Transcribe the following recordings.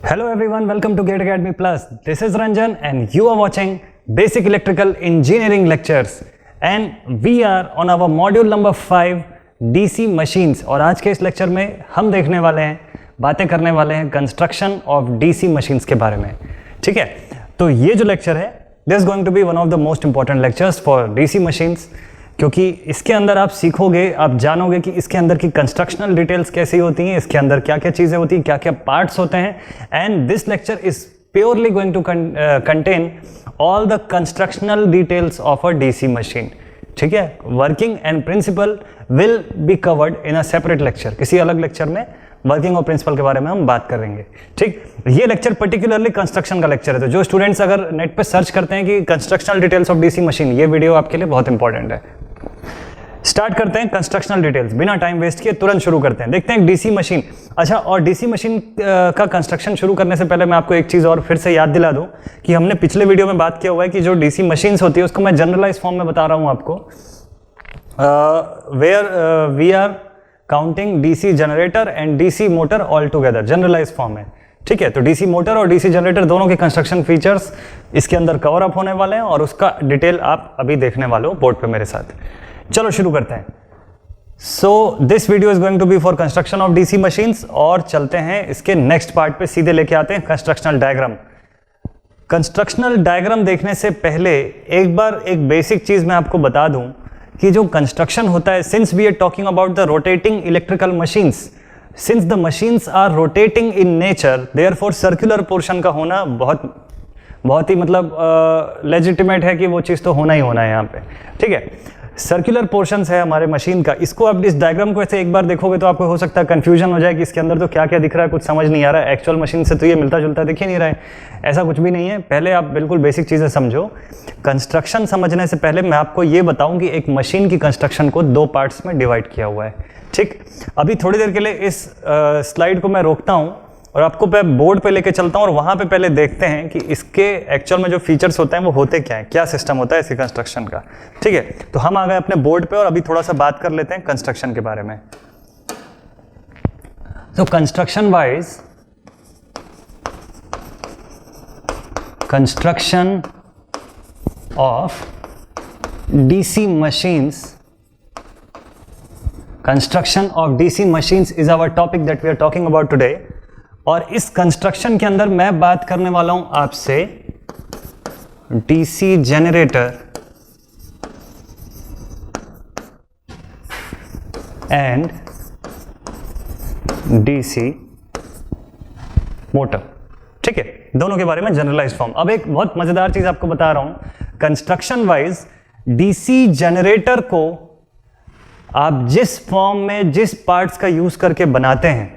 Hello everyone, welcome to Gate Academy Plus. This is Ranjan and you are watching Basic Electrical Engineering Lectures and we are on our module number 5 DC Machines। और आज के इस lecture में हम देखने वाले हैं, बातें करने वाले हैं कंस्ट्रक्शन ऑफ DC मशीन्स के बारे में। ठीक है, तो ये जो लेक्चर है this is going to be one of the most important lectures for DC machines, क्योंकि इसके अंदर आप सीखोगे, आप जानोगे कि इसके अंदर की कंस्ट्रक्शनल डिटेल्स कैसी होती हैं, इसके अंदर क्या क्या चीज़ें होती हैं, क्या क्या पार्ट्स होते हैं। And this lecture is purely going to contain all the constructional details of a DC machine. ठीक है, working and principle will be covered in a separate lecture. किसी अलग लेक्चर में वर्किंग और प्रिंसिपल के बारे में हम बात करेंगे। ठीक, ये लेक्चर पर्टिकुलरली कंस्ट्रक्शन का लेक्चर है, तो जो स्टूडेंट्स अगर नेट पे सर्च करते हैं कि constructional details of DC machine, ये वीडियो आपके लिए बहुत इंपॉर्टेंट है। स्टार्ट करते हैं कंस्ट्रक्शनल डिटेल्स, बिना टाइम वेस्ट किए तुरंत शुरू करते हैं। देखते हैं डीसी मशीन। अच्छा, और डीसी मशीन का कंस्ट्रक्शन शुरू करने से पहले मैं आपको एक चीज़ और फिर से याद दिला दूं कि हमने पिछले वीडियो में बात किया हुआ है कि जो डीसी मशीन्स होती है उसको मैं जनरलाइज फॉर्म में बता रहा हूं आपको, where we are counting DC generator and DC motor all together, generalize form है। ठीक है, तो डीसी मोटर और डीसी जनरेटर दोनों के कंस्ट्रक्शन फीचर्स इसके अंदर कवर अप होने वाले हैं और उसका डिटेल आप अभी देखने वाले हो बोर्ड पे मेरे साथ। चलो शुरू करते हैं। So this video is going to be for construction of DC machines और चलते हैं इसके नेक्स्ट पार्ट पे, सीधे लेके आते हैं कंस्ट्रक्शनल डायग्राम। कंस्ट्रक्शनल डायग्राम देखने से पहले एक बार एक बेसिक चीज मैं आपको बता दूं कि जो कंस्ट्रक्शन होता है, since we are talking about the rotating electrical machines, since the machines are rotating in nature, therefore circular portion का होना बहुत ही मतलब लेजिटिमेट है कि वो चीज़ तो होना ही होना है यहाँ पे। ठीक है, सर्कुलर पोर्शंस है हमारे मशीन का। इसको आप इस डायग्राम को ऐसे एक बार देखोगे तो आपको हो सकता है कंफ्यूजन हो जाए कि इसके अंदर तो क्या क्या दिख रहा है, कुछ समझ नहीं आ रहा है, एक्चुअल मशीन से तो ये मिलता जुलता दिख ही नहीं रहा है। ऐसा कुछ भी नहीं है, पहले आप बिल्कुल बेसिक चीज़ें समझो। कंस्ट्रक्शन समझने से पहले मैं आपको ये बताऊं कि एक मशीन की कंस्ट्रक्शन को दो पार्ट्स में डिवाइड किया हुआ है। ठीक, अभी थोड़ी देर के लिए इस स्लाइड को मैं रोकता हूँ और आपको बोर्ड पे लेके चलता हूँ और वहाँ पे पहले देखते हैं कि इसके एक्चुअल में जो फीचर्स होते हैं वो होते क्या है, क्या सिस्टम होता है इसके कंस्ट्रक्शन का। ठीक है, तो हम आ गए अपने बोर्ड पे और अभी थोड़ा सा बात कर लेते हैं कंस्ट्रक्शन के बारे में। तो construction wise, construction of DC machines, construction of DC machines is our topic that we are talking about today. और इस कंस्ट्रक्शन के अंदर मैं बात करने वाला हूं आपसे DC generator and DC motor. ठीक है, दोनों के बारे में जनरलाइज फॉर्म। अब एक बहुत मजेदार चीज आपको बता रहा हूं, कंस्ट्रक्शन वाइज डीसी जनरेटर को आप जिस फॉर्म में जिस पार्ट्स का यूज करके बनाते हैं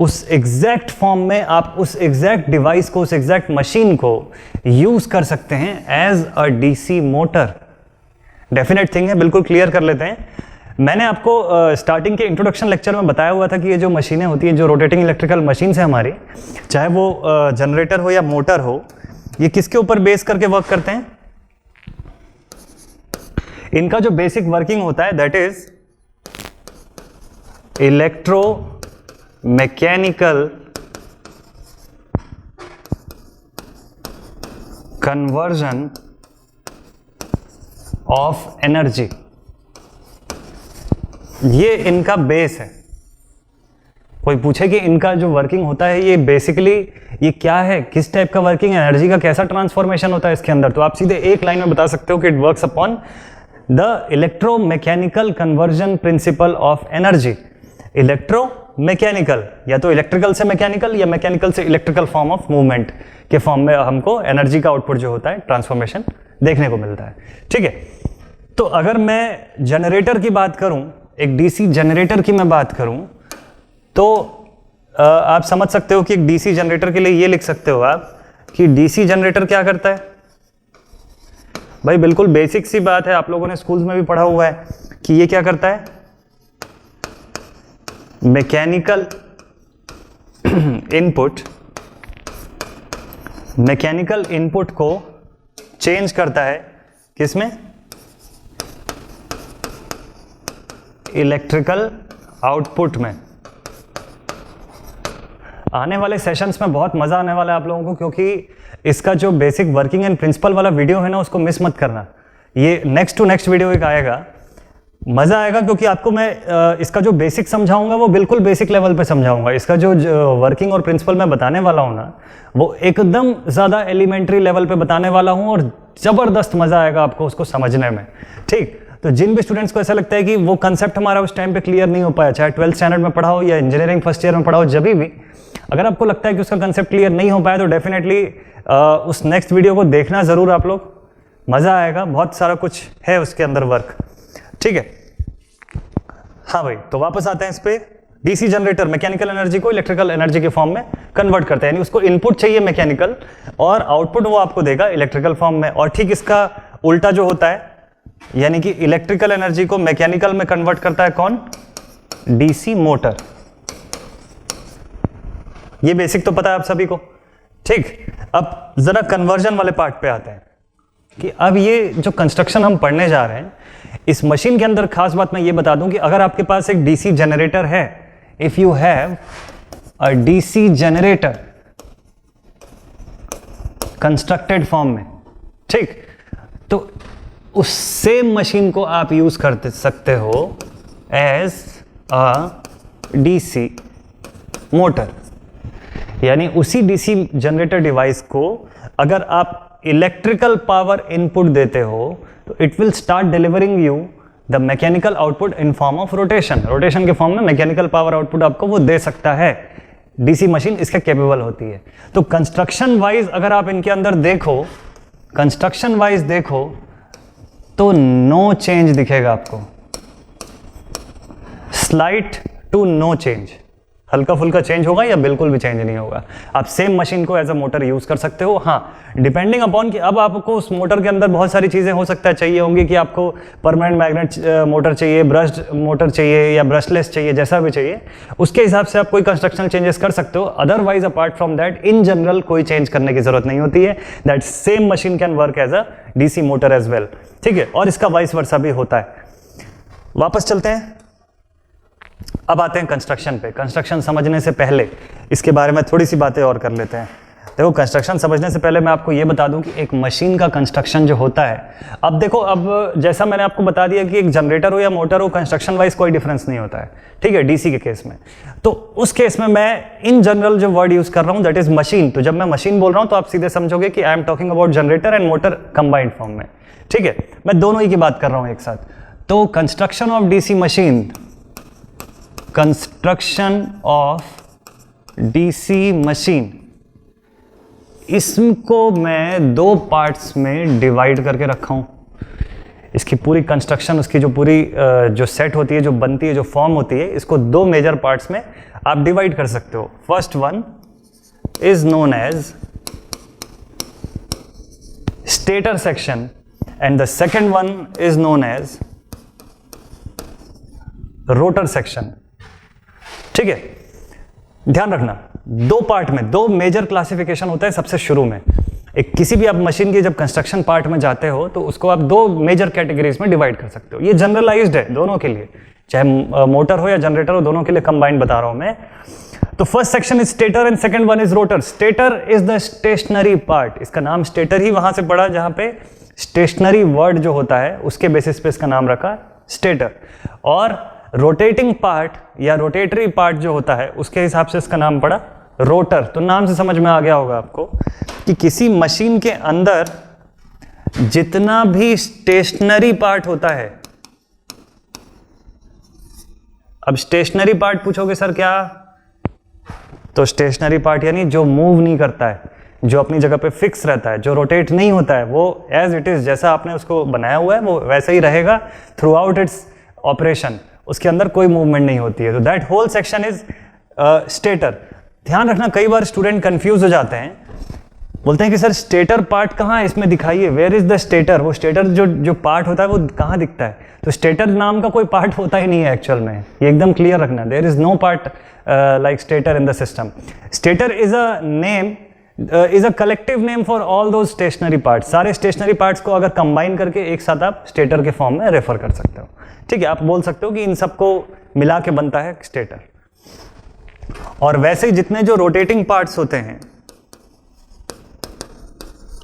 उस एग्जैक्ट फॉर्म में आप उस एग्जैक्ट डिवाइस को, उस एग्जैक्ट मशीन को यूज कर सकते हैं as a DC motor. Definite thing है, बिल्कुल क्लियर कर लेते हैं। मैंने आपको स्टार्टिंग के इंट्रोडक्शन लेक्चर में बताया हुआ था कि ये जो मशीनें होती हैं, जो रोटेटिंग इलेक्ट्रिकल मशीन्स हैं हमारी, चाहे वो जनरेटर हो या मोटर हो, ये किसके ऊपर बेस करके वर्क करते हैं? इनका जो बेसिक वर्किंग होता है that is electro mechanical conversion of energy. ये इनका बेस है। कोई पूछे कि इनका जो वर्किंग होता है ये बेसिकली ये क्या है, किस टाइप का वर्किंग, एनर्जी का कैसा ट्रांसफॉर्मेशन होता है इसके अंदर, तो आप सीधे एक लाइन में बता सकते हो कि it works upon the electromechanical conversion principle of energy. Electro mechanical, या तो इलेक्ट्रिकल से मैकेनिकल या मैकेनिकल से इलेक्ट्रिकल फॉर्म ऑफ मूवमेंट के फॉर्म में हमको एनर्जी का आउटपुट जो होता है, ट्रांसफॉर्मेशन देखने को मिलता है। ठीक है, तो अगर मैं जनरेटर की बात करूं, एक डीसी जनरेटर की मैं बात करूं, तो आप समझ सकते हो कि एक डीसी जनरेटर के लिए ये लिख सकते हो आप कि डीसी जनरेटर क्या करता है। भाई बिल्कुल बेसिक सी बात है, आप लोगों ने स्कूल्स में भी पढ़ा हुआ है कि ये क्या करता है, मैकेनिकल इनपुट, मैकेनिकल इनपुट को चेंज करता है किसमें, इलेक्ट्रिकल आउटपुट में। आने वाले सेशंस में बहुत मज़ा आने वाला है आप लोगों को, क्योंकि इसका जो बेसिक वर्किंग एंड प्रिंसिपल वाला वीडियो है ना, उसको मिस मत करना। ये नेक्स्ट टू नेक्स्ट वीडियो एक आएगा, मज़ा आएगा, क्योंकि आपको मैं इसका जो बेसिक समझाऊंगा वो बिल्कुल बेसिक लेवल पे समझाऊंगा। इसका जो वर्किंग और प्रिंसिपल मैं बताने वाला हूँ ना, वो एकदम ज़्यादा एलिमेंट्री लेवल पे बताने वाला हूँ, और ज़बरदस्त मज़ा आएगा आपको उसको समझने में। ठीक, तो जिन भी स्टूडेंट्स को ऐसा लगता है कि वो कंसेप्ट हमारा उस टाइम पे क्लियर नहीं हो पाया, चाहे 12th स्टैंडर्ड में पढ़ाओ या इंजीनियरिंग फर्स्ट ईयर में पढ़ाओ, जब भी अगर आपको लगता है कि उसका कंसेप्ट क्लियर नहीं हो पाया, तो डेफिनेटली उस नेक्स्ट वीडियो को देखना ज़रूर आप लोग, मज़ा आएगा, बहुत सारा कुछ है उसके अंदर वर्क। ठीक है, हाँ भाई, तो वापस आते हैं इस पे। डीसी जनरेटर मैकेनिकल एनर्जी को इलेक्ट्रिकल एनर्जी के फॉर्म में कन्वर्ट करते हैं, यानी उसको इनपुट चाहिए मैकेनिकल और आउटपुट वो आपको देगा इलेक्ट्रिकल फॉर्म में। और ठीक इसका उल्टा जो होता है, यानी कि इलेक्ट्रिकल एनर्जी को मैकेनिकल में कन्वर्ट करता है कौन? DC motor. ये बेसिक तो पता है आप सभी को। ठीक, अब जरा कन्वर्जन वाले पार्ट पे आते हैं कि अब ये जो कंस्ट्रक्शन हम पढ़ने जा रहे हैं, इस मशीन के अंदर खास बात मैं ये बता दूं कि अगर आपके पास एक डीसी जनरेटर है, if you have a DC generator constructed form में, ठीक, तो उस सेम मशीन को आप यूज कर सकते हो एज अ डीसी मोटर। यानी उसी डीसी जनरेटर डिवाइस को अगर आप इलेक्ट्रिकल पावर इनपुट देते हो, तो it will start delivering you the mechanical output in form of rotation. Rotation के फॉर्म में मैकेनिकल पावर आउटपुट आपको वो दे सकता है। डीसी मशीन इसके कैपेबल होती है। तो कंस्ट्रक्शन वाइज अगर आप इनके अंदर देखो, कंस्ट्रक्शन वाइज देखो, तो नो चेंज दिखेगा आपको, स्लाइट टू नो चेंज, हल्का फुल्का चेंज होगा या बिल्कुल भी चेंज नहीं होगा। आप सेम मशीन को एज अ मोटर यूज कर सकते हो। हाँ, डिपेंडिंग अपॉन कि अब आपको उस मोटर के अंदर बहुत सारी चीजें हो सकता है चाहिए होंगी, कि आपको परमानेंट मैग्नेट मोटर चाहिए, ब्रश्ड मोटर चाहिए या ब्रशलेस चाहिए, जैसा भी चाहिए उसके हिसाब से आप कोई कंस्ट्रक्शनल चेंजेस कर सकते हो। Otherwise apart from that in general कोई चेंज करने की जरूरत नहीं होती है। That same machine can work as a DC motor as well. ठीक है, और इसका वाइस वर्सा भी होता है। वापस चलते हैं, अब आते हैं कंस्ट्रक्शन पे। कंस्ट्रक्शन समझने से पहले इसके बारे में थोड़ी सी बातें और कर लेते हैं। देखो, कंस्ट्रक्शन समझने से पहले मैं आपको ये बता दूं कि एक मशीन का कंस्ट्रक्शन जो होता है, अब देखो, अब जैसा मैंने आपको बता दिया कि एक जनरेटर हो या मोटर हो, कंस्ट्रक्शन वाइज कोई डिफरेंस नहीं होता है। ठीक है, डीसी के केस में। तो उस केस में मैं इन जनरल जो वर्ड यूज कर रहा हूं दैट इज मशीन। तो जब मैं मशीन बोल रहा हूं तो आप सीधे समझोगे कि I am talking about generator and motor combined form में। ठीक है, मैं दोनों ही की बात कर रहा हूं एक साथ। तो construction of DC machine, construction of DC machine, इसको मैं दो पार्ट्स में डिवाइड करके रखा हूं। इसकी पूरी कंस्ट्रक्शन, उसकी जो पूरी जो सेट होती है, जो बनती है, जो फॉर्म होती है, इसको दो मेजर पार्ट्स में आप डिवाइड कर सकते हो। First one is known as stator section and the second one is known as rotor section. ठीक है, ध्यान रखना, दो पार्ट में दो मेजर क्लासिफिकेशन होता है। सबसे शुरू में एक किसी भी आप मशीन के जब कंस्ट्रक्शन पार्ट में जाते हो तो उसको आप दो मेजर कैटेगरीज में डिवाइड कर सकते हो। ये जनरलाइज्ड है दोनों के लिए, चाहे मोटर हो या जनरेटर हो, दोनों के लिए कंबाइंड बता रहा हूं मैं। तो first section is stator and second one is rotor. Stator is the stationary part. इसका नाम स्टेटर ही वहां से पड़ा जहां पे स्टेशनरी वर्ड जो होता है उसके बेसिस पे इसका नाम रखा स्टेटर। और रोटेटिंग पार्ट या रोटेटरी पार्ट जो होता है उसके हिसाब से इसका नाम पड़ा रोटर। तो नाम से समझ में आ गया होगा आपको कि किसी मशीन के अंदर जितना भी स्टेशनरी पार्ट होता है, अब स्टेशनरी पार्ट पूछोगे सर क्या, तो स्टेशनरी पार्ट यानी जो मूव नहीं करता है, जो अपनी जगह पे फिक्स रहता है, जो रोटेट नहीं होता है, वो एज इट इज जैसा आपने उसको बनाया हुआ है वो वैसे ही रहेगा थ्रू आउट इट्स ऑपरेशन, उसके अंदर कोई मूवमेंट नहीं होती है। तो that whole section is stator. ध्यान रखना, कई बार स्टूडेंट कंफ्यूज हो जाते हैं, बोलते हैं कि सर स्टेटर पार्ट कहाँ है इसमें दिखाइए, वेयर इज द स्टेटर। वो स्टेटर जो पार्ट होता है वो कहाँ दिखता है? तो स्टेटर नाम का कोई पार्ट होता ही नहीं है एक्चुअल में, ये एकदम क्लियर रखना। There is no part like stator in the system. Stator is a name, is a collective name for all those stationary parts. सारे स्टेशनरी पार्ट्स को अगर कंबाइन करके एक साथ आप स्टेटर के फॉर्म में रेफर कर सकते हो। ठीक है, आप बोल सकते हो कि इन सबको मिला के बनता है स्टेटर। और वैसे ही जितने जो रोटेटिंग पार्ट्स होते हैं,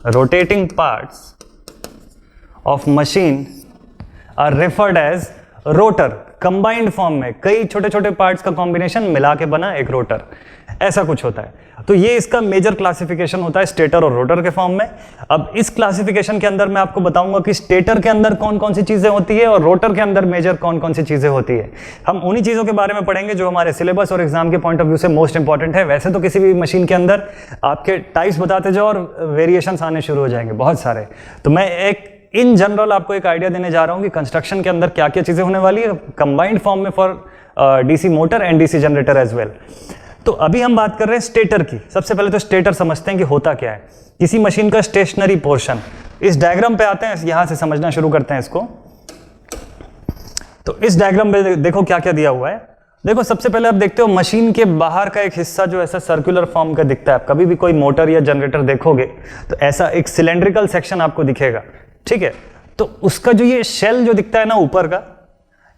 rotating parts of machine are referred as rotor. Combined form में कई छोटे छोटे पार्ट्स का कॉम्बिनेशन मिला के बना एक रोटर, ऐसा कुछ होता है। तो ये इसका मेजर क्लासिफिकेशन होता है स्टेटर और रोटर के फॉर्म में। अब इस क्लासिफिकेशन के अंदर मैं आपको बताऊंगा कि स्टेटर के अंदर कौन कौन सी चीजें होती है और रोटर के अंदर मेजर कौन कौन सी चीजें होती है। हम उन्हीं चीजों के बारे में पढ़ेंगे जो हमारे सिलेबस और एग्जाम के पॉइंट ऑफ व्यू से मोस्ट इंपॉर्टेंट है। वैसे तो किसी भी मशीन के अंदर आपके टाइप्स बताते जाओ और वेरिएशंस आने शुरू हो जाएंगे बहुत सारे। तो मैं एक इन जनरल आपको एक आइडिया देने जा रहा हूं कि कंस्ट्रक्शन के अंदर क्या क्या चीजें होने वाली है कंबाइंड फॉर्म में for DC motor and DC generator as well. तो अभी हम बात कर रहे हैं स्टेटर की। सबसे पहले तो स्टेटर समझते हैं कि होता क्या है। किसी मशीन का स्टेशनरी पोर्शन, इस डायग्राम पे आते हैं, यहां से समझना शुरू करते हैं इसको। तो इस डायग्राम में देखो क्या क्या दिया हुआ है। देखो सबसे पहले आप देखते हो मशीन के बाहर का एक हिस्सा जो ऐसा सर्कुलर फॉर्म का दिखता है। आप कभी भी कोई मोटर या जनरेटर देखोगे तो ऐसा एक सिलेंड्रिकल सेक्शन आपको दिखेगा, ठीक है। तो उसका जो ये शेल जो दिखता है ना ऊपर का,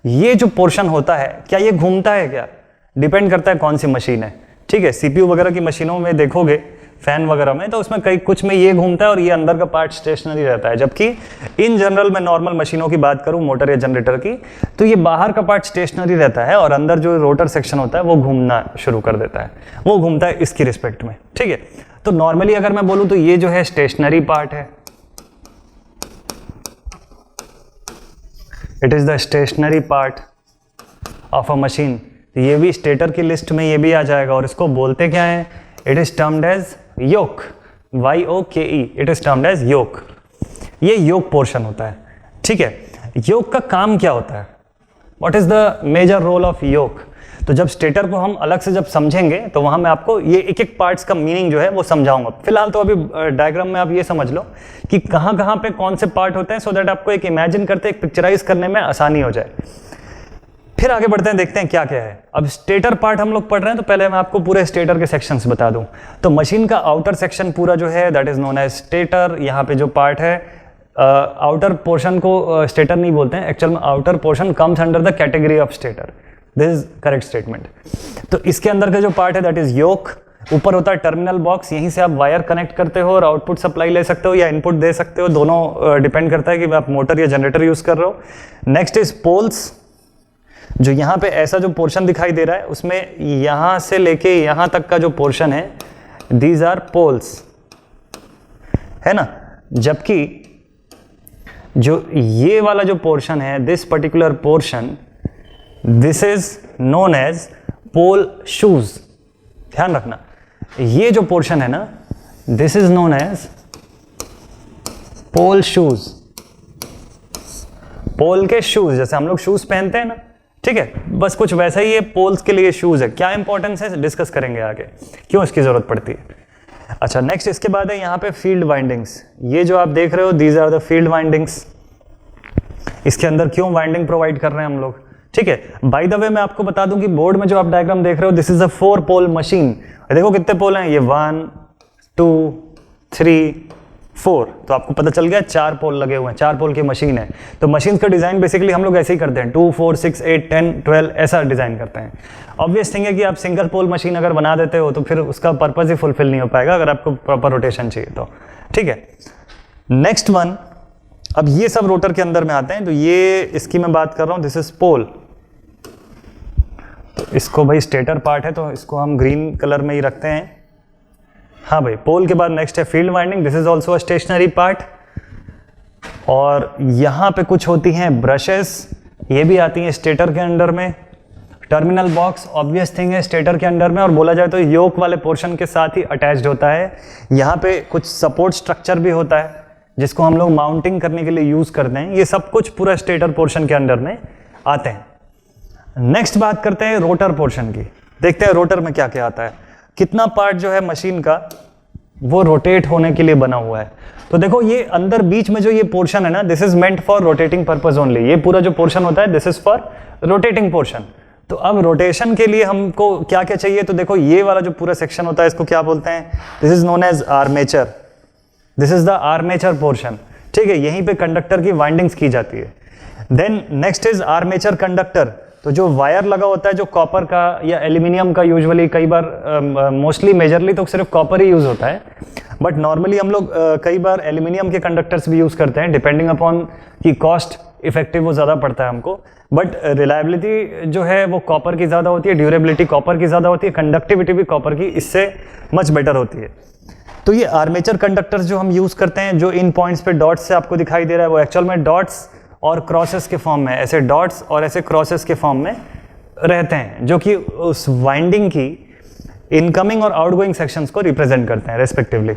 ये जो पोर्शन होता है, क्या ये घूमता है? क्या डिपेंड करता है कौन सी मशीन है, ठीक है। सीपीयू वगैरह की मशीनों में देखोगे, फैन वगैरह में, तो उसमें कई कुछ में ये घूमता है और ये अंदर का पार्ट स्टेशनरी रहता है। जबकि इन जनरल में नॉर्मल मशीनों की बात करूं, मोटर या जनरेटर की, तो ये बाहर का पार्ट स्टेशनरी रहता है और अंदर जो रोटर सेक्शन होता है वो घूमना शुरू कर देता है। वो घूमता है इसकी रिस्पेक्ट में, ठीक है। तो नॉर्मली अगर मैं बोलूं तो ये जो है स्टेशनरी पार्ट है, it is the stationary part of a machine. तो ये भी स्टेटर की लिस्ट में ये भी आ जाएगा और इसको बोलते क्या है? It is termed as yoke, YOKE, it is termed as yoke. ये योक पोर्शन होता है, ठीक है। योक का काम क्या होता है? What is the major role of yoke? तो जब स्टेटर को हम अलग से जब समझेंगे तो वहां मैं आपको ये एक एक पार्ट्स का मीनिंग जो है वो समझाऊंगा। फिलहाल तो अभी डायग्राम में आप ये समझ लो कि कहां कहां पे कौन से पार्ट होते हैं, सो दैट आपको एक इमेजिन करते, एक पिक्चराइज करने में आसानी हो जाए। फिर आगे बढ़ते हैं, देखते हैं क्या क्या है। अब स्टेटर पार्ट हम लोग पढ़ रहे हैं, तो पहले मैं आपको पूरे स्टेटर के सेक्शंस बता दूं। तो मशीन का आउटर सेक्शन पूरा जो है that is known as stator. यहाँ पे जो पार्ट है, आउटर पोर्शन को स्टेटर नहीं बोलते हैं एक्चुअल में, outer portion comes under the category of stator. This is correct statement. तो इसके अंदर का जो पार्ट है दैट इज योक। ऊपर होता है टर्मिनल बॉक्स, यहीं से आप वायर कनेक्ट करते हो और आउटपुट सप्लाई ले सकते हो या इनपुट दे सकते हो, दोनों डिपेंड करता है कि आप मोटर या जनरेटर यूज कर रहे हो। नेक्स्ट इज पोल्स, जो यहाँ पे ऐसा जो पोर्शन दिखाई दे रहा है उसमें यहां से लेके यहां तक का जो पोर्शन है, दीज आर पोल्स, है ना। जबकि जो ये वाला जो पोर्शन है, this particular portion, this is known as pole shoes. ध्यान रखना, ये जो पोर्शन है ना, this is known as pole shoes. Pole के शूज, जैसे हम लोग शूज पहनते हैं ना, ठीक है, बस कुछ वैसा ही ये पोल्स के लिए शूज है। क्या इंपॉर्टेंस है डिस्कस करेंगे आगे, क्यों इसकी जरूरत पड़ती है। अच्छा, नेक्स्ट इसके बाद है यहाँ पे फील्ड वाइंडिंग्स। ये जो आप देख रहे हो, these are the field windings. इसके अंदर क्यों वाइंडिंग प्रोवाइड कर रहे हैं हम लोग, ठीक है। बाय द वे मैं आपको बता दूं कि बोर्ड में जो आप डायग्राम देख रहे हो, this is a 4 pole machine. देखो कितने पोल हैं, ये 1 2 3 4। तो आपको पता चल गया 4 पोल लगे हुए हैं, 4 पोल की मशीन है। तो मशीन का डिजाइन बेसिकली हम लोग ऐसे ही करते हैं, 2 4 6 8 10 12 ऐसा डिजाइन करते हैं। ऑब्वियस थिंग है कि आप सिंगल पोल मशीन अगर बना देते हो तो फिर उसका पर्पज ही फुलफिल नहीं हो पाएगा अगर आपको प्रॉपर रोटेशन चाहिए तो, ठीक है। नेक्स्ट वन, अब ये सब रोटर के अंदर में आते हैं। तो ये इसकी मैं बात कर रहा हूं, दिस इज पोल। तो इसको भाई स्टेटर पार्ट है तो इसको हम ग्रीन कलर में ही रखते हैं। हाँ भाई, पोल के बाद नेक्स्ट है field winding, this is also a stationary part. और यहां पे कुछ होती हैं ब्रशेस, ये भी आती हैं स्टेटर के अंडर में। टर्मिनल बॉक्स ऑब्वियस थिंग है स्टेटर के अंडर में, और बोला जाए तो योक वाले पोर्शन के साथ ही अटैच्ड होता है। यहाँ पे कुछ सपोर्ट स्ट्रक्चर भी होता है जिसको हम लोग माउंटिंग करने के लिए यूज करते हैं। ये सब कुछ पूरा स्टेटर पोर्शन के अंडर में आते हैं। नेक्स्ट बात करते हैं रोटर पोर्शन की। देखते हैं रोटर में क्या क्या आता है। कितना पार्ट जो है मशीन का वो रोटेट होने के लिए बना हुआ है। तो देखो ये अंदर बीच में जो ये पोर्शन है ना, this is meant for rotating purpose only. ये पूरा जो पोर्शन होता है this is for rotating portion. तो अब रोटेशन के लिए हमको क्या क्या चाहिए, तो देखो ये वाला जो पूरा सेक्शन होता है इसको क्या बोलते हैं, this is known as armature. This is the armature portion, ठीक है। यहीं पे कंडक्टर की वाइंडिंग्स की जाती है। Then next is armature conductor. तो जो वायर लगा होता है जो कॉपर का या एल्यूमिनियम का, यूजुअली कई बार मोस्टली मेजरली तो सिर्फ कॉपर ही यूज़ होता है, बट नॉर्मली हम लोग कई बार एल्यूमिनियम के कंडक्टर्स भी यूज़ करते हैं, डिपेंडिंग अपॉन कि कॉस्ट इफेक्टिव वो ज़्यादा पड़ता है हमको, बट रिलायबिलिटी जो है वो कॉपर की ज़्यादा होती है, ड्यूरेबिलिटी कॉपर की ज़्यादा होती है, कंडक्टिविटी भी कॉपर की इससे मच बेटर होती है। तो ये आर्मेचर कंडक्टर्स जो हम यूज़ करते हैं, जो इन पॉइंट्स पे डॉट्स से आपको दिखाई दे रहा है, वो एक्चुअल में डॉट्स और क्रॉसेस के फॉर्म में, ऐसे डॉट्स और ऐसे क्रॉसेस के फॉर्म में रहते हैं, जो कि उस वाइंडिंग की इनकमिंग और आउटगोइंग सेक्शंस को रिप्रेजेंट करते हैं रेस्पेक्टिवली।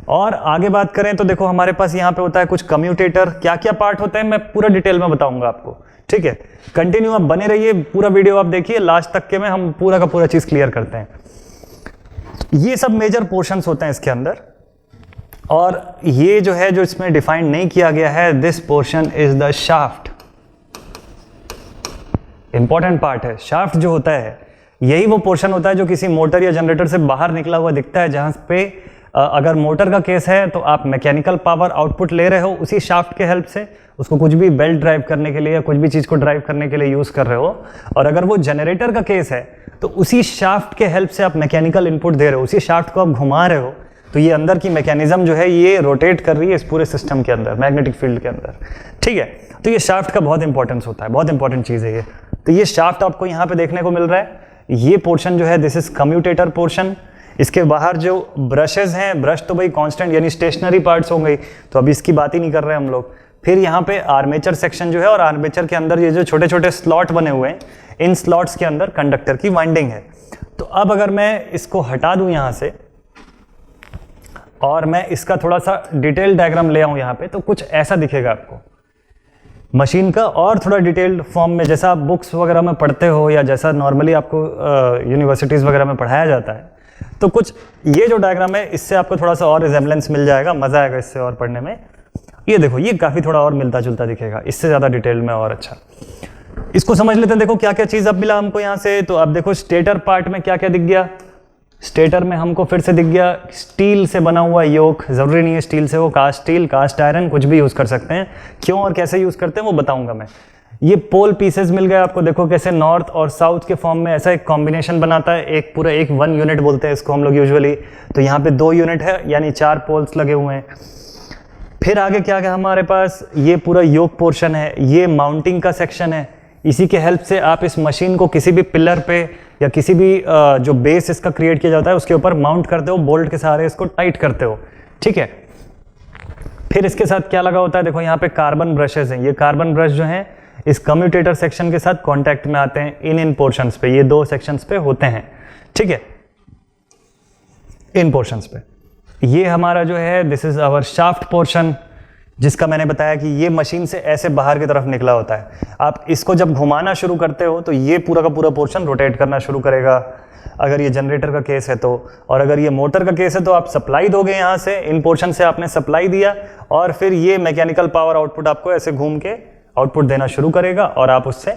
और आगे बात करें तो देखो हमारे पास यहाँ पे होता है कुछ कम्यूटेटर, क्या क्या पार्ट होते हैं मैं पूरा डिटेल में बताऊंगा आपको, ठीक है। कंटिन्यू आप बने रहिए, पूरा वीडियो आप देखिए लास्ट तक के में, हम पूरा का पूरा चीज़ क्लियर करते हैं। ये सब मेजर पोर्शंस होते हैं इसके अंदर, और ये जो है जो इसमें डिफाइन नहीं किया गया है, this portion is the shaft. Important part है, शाफ्ट जो होता है यही वो पोर्शन होता है जो किसी मोटर या जनरेटर से बाहर निकला हुआ दिखता है, जहां पे अगर मोटर का केस है तो आप मैकेनिकल पावर आउटपुट ले रहे हो उसी शाफ्ट के हेल्प से, उसको कुछ भी बेल्ट ड्राइव करने के लिए या कुछ भी चीज़ को ड्राइव करने के लिए यूज़ कर रहे हो, और अगर वो जनरेटर का केस है तो उसी शाफ्ट के हेल्प से आप मैकेनिकल इनपुट दे रहे हो, उसी शाफ्ट को आप घुमा रहे हो, तो ये अंदर की मैकेनिज्म जो है ये रोटेट कर रही है इस पूरे सिस्टम के अंदर, मैग्नेटिक फील्ड के अंदर, ठीक है। तो ये शाफ्ट का बहुत इंपॉर्टेंस होता है, बहुत इंपॉर्टेंट चीज़ है ये। तो ये शाफ्ट आपको यहाँ पे देखने को मिल रहा है, ये पोर्शन जो है दिस इज कम्यूटेटर पोर्शन। इसके बाहर जो ब्रशेज हैं, ब्रश तो भाई कांस्टेंट यानी स्टेशनरी पार्ट्स हो गई, तो अभी इसकी बात ही नहीं कर रहे हम लोग। फिर यहाँ पे आर्मेचर सेक्शन जो है, और आर्मेचर के अंदर ये जो छोटे छोटे स्लॉट बने हुए हैं, इन स्लॉट्स के अंदर कंडक्टर की वाइंडिंग है। तो अब अगर मैं इसको हटा दूं यहाँ से और मैं इसका थोड़ा सा डिटेल डायग्राम ले आऊं यहाँ पे, तो कुछ ऐसा दिखेगा आपको मशीन का, और थोड़ा डिटेल्ड फॉर्म में, जैसा आप बुक्स वगैरह में पढ़ते हो या जैसा नॉर्मली आपको यूनिवर्सिटीज़ वगैरह में पढ़ाया जाता है। तो कुछ ये जो डायग्राम है इससे आपको थोड़ा सा और रिजेम्बलेंस मिल जाएगा, मज़ा आएगा इससे और पढ़ने में। ये देखो, ये काफ़ी थोड़ा और मिलता जुलता दिखेगा, इससे ज़्यादा डिटेल में और अच्छा। इसको समझ लेते हैं। देखो क्या क्या चीज़ अब मिला हमको यहाँ से। तो अब देखो स्टेटर पार्ट में क्या क्या दिख गया। स्टेटर में हमको फिर से दिख गया स्टील से बना हुआ योक, ज़रूरी नहीं है स्टील से हो, कास्ट स्टील, कास्ट आयरन, कुछ भी यूज़ कर सकते हैं। क्यों और कैसे यूज़ करते हैं वो बताऊंगा मैं। ये पोल पीसेस मिल गए आपको, देखो कैसे नॉर्थ और साउथ के फॉर्म में ऐसा एक कॉम्बिनेशन बनाता है, एक पूरा एक 1 यूनिट बोलते हैं इसको हम लोग यूजुअली। तो यहाँ पे 2 यूनिट है, यानी 4 पोल्स लगे हुए हैं। फिर आगे क्या क्या हमारे पास, ये पूरा योक पोर्शन है, ये माउंटिंग का सेक्शन है। इसी के हेल्प से आप इस मशीन को किसी भी पिलर पे या किसी भी जो बेस इसका क्रिएट किया जाता है उसके ऊपर माउंट करते हो, बोल्ट के सहारे इसको टाइट करते हो, ठीक है। फिर इसके साथ क्या लगा होता है, देखो यहाँ पे कार्बन ब्रशेज हैं। ये कार्बन ब्रश जो हैं इस कम्यूटेटर सेक्शन के साथ कांटेक्ट में आते हैं, इन पोर्शंस पे, ये 2 सेक्शंस पे होते हैं, ठीक है, इन पोर्शंस पे। ये हमारा जो है this is our shaft portion, जिसका मैंने बताया कि ये मशीन से ऐसे बाहर की तरफ निकला होता है। आप इसको जब घुमाना शुरू करते हो तो ये पूरा का पूरा पोर्शन रोटेट करना शुरू करेगा, अगर ये जनरेटर का केस है तो। और अगर ये मोटर का केस है तो आप सप्लाई दोगे यहाँ से, इन पोर्शन से आपने सप्लाई दिया, और फिर ये मैकेनिकल पावर आउटपुट आपको ऐसे घूम के आउटपुट देना शुरू करेगा और आप उससे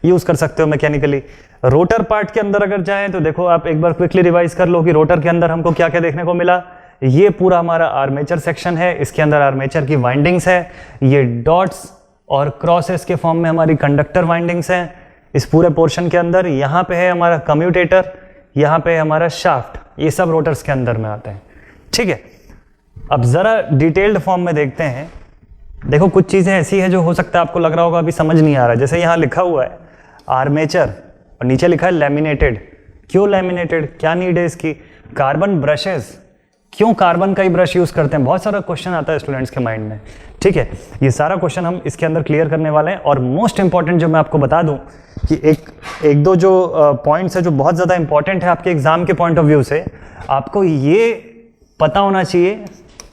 यूज़ कर सकते हो मैकेनिकली। रोटर पार्ट के अंदर अगर जाएँ तो देखो आप एक बार क्विकली रिवाइज कर लो कि रोटर के अंदर हमको क्या क्या देखने को मिला। ये पूरा हमारा आर्मेचर सेक्शन है, इसके अंदर आर्मेचर की वाइंडिंग्स है, ये डॉट्स और क्रॉसेस के फॉर्म में हमारी कंडक्टर वाइंडिंग्स हैं इस पूरे पोर्शन के अंदर। यहाँ पे है हमारा कम्यूटेटर, यहाँ पे है हमारा शाफ्ट, ये सब रोटर्स के अंदर में आते हैं, ठीक है। अब ज़रा डिटेल्ड फॉर्म में देखते हैं। देखो कुछ चीज़ें ऐसी है जो हो सकता है आपको लग रहा होगा अभी समझ नहीं आ रहा है। जैसे यहाँ लिखा हुआ है आर्मेचर और नीचे लिखा है लैमिनेटेड। क्यों लैमिनेटेड, क्या नीड है इसकी? कार्बन ब्रशेस, क्यों कार्बन का ही ब्रश यूज़ करते हैं? बहुत सारा क्वेश्चन आता है स्टूडेंट्स के माइंड में, ठीक है। ये सारा क्वेश्चन हम इसके अंदर क्लियर करने वाले हैं। और मोस्ट इंपॉर्टेंट जो मैं आपको बता दूं कि एक दो जो पॉइंट्स है जो बहुत ज़्यादा इंपॉर्टेंट है आपके एग्जाम के पॉइंट ऑफ व्यू से, आपको ये पता होना चाहिए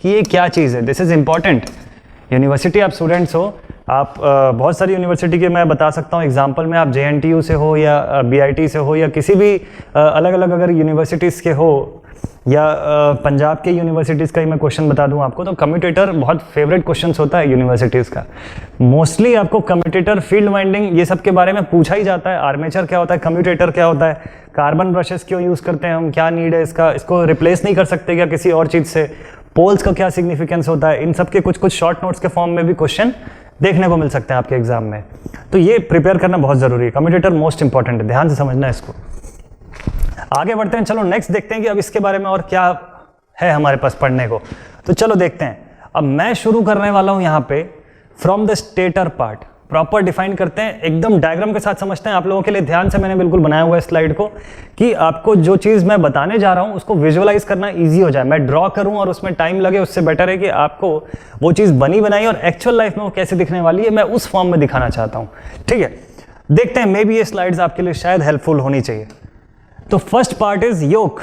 कि ये क्या चीज़ है। This is important. यूनिवर्सिटी आप स्टूडेंट्स हो, आप बहुत सारी यूनिवर्सिटी के मैं बता सकता हूँ एग्जाम्पल में, आप JNTU से हो या BIT से हो या किसी भी अलग अलग अगर यूनिवर्सिटीज़ के हो, या पंजाब के यूनिवर्सिटीज़ का ही मैं क्वेश्चन बता दूं आपको, तो कम्यूटेटर बहुत फेवरेट क्वेश्चन होता है यूनिवर्सिटीज़ का। मोस्टली आपको कम्यूटेटर, फील्ड वाइंडिंग, ये सब के बारे में पूछा ही जाता है। आर्मेचर क्या होता है, कम्यूटेटर क्या होता है, कार्बन ब्रशेस क्यों यूज़ करते हैं हम, क्या नीड है इसका, इसको रिप्लेस नहीं कर सकते क्या किसी और चीज़ से, पोल्स का क्या सिग्निफिकेंस होता है, इन सब के कुछ कुछ शॉर्ट नोट्स के फॉर्म में भी क्वेश्चन देखने को मिल सकते हैं आपके एग्जाम में। तो ये प्रिपेयर करना बहुत ज़रूरी है, कम्यूटेटर मोस्ट इंपॉर्टेंट है, ध्यान से समझना है इसको। आगे बढ़ते हैं, चलो नेक्स्ट देखते हैं कि अब इसके बारे में और क्या है हमारे पास पढ़ने को। तो चलो देखते हैं, अब मैं शुरू करने वाला हूँ यहाँ पे from the stator part, proper define करते हैं, एकदम डायग्राम के साथ समझते हैं। आप लोगों के लिए ध्यान से मैंने बिल्कुल बनाया हुआ है स्लाइड को, कि आपको जो चीज़ मैं बताने जा रहा हूँ उसको विजुअलाइज करना ईजी हो जाए। मैं ड्रॉ करूँ और उसमें टाइम लगे, उससे बेटर है कि आपको वो चीज़ बनी बनाई और एक्चुअल लाइफ में वो कैसे दिखने वाली है, मैं उस फॉर्म में दिखाना चाहता हूँ। ठीक है, देखते हैं, मे बी ये स्लाइड्स आपके लिए शायद हेल्पफुल होनी चाहिए। तो फर्स्ट पार्ट इज योक।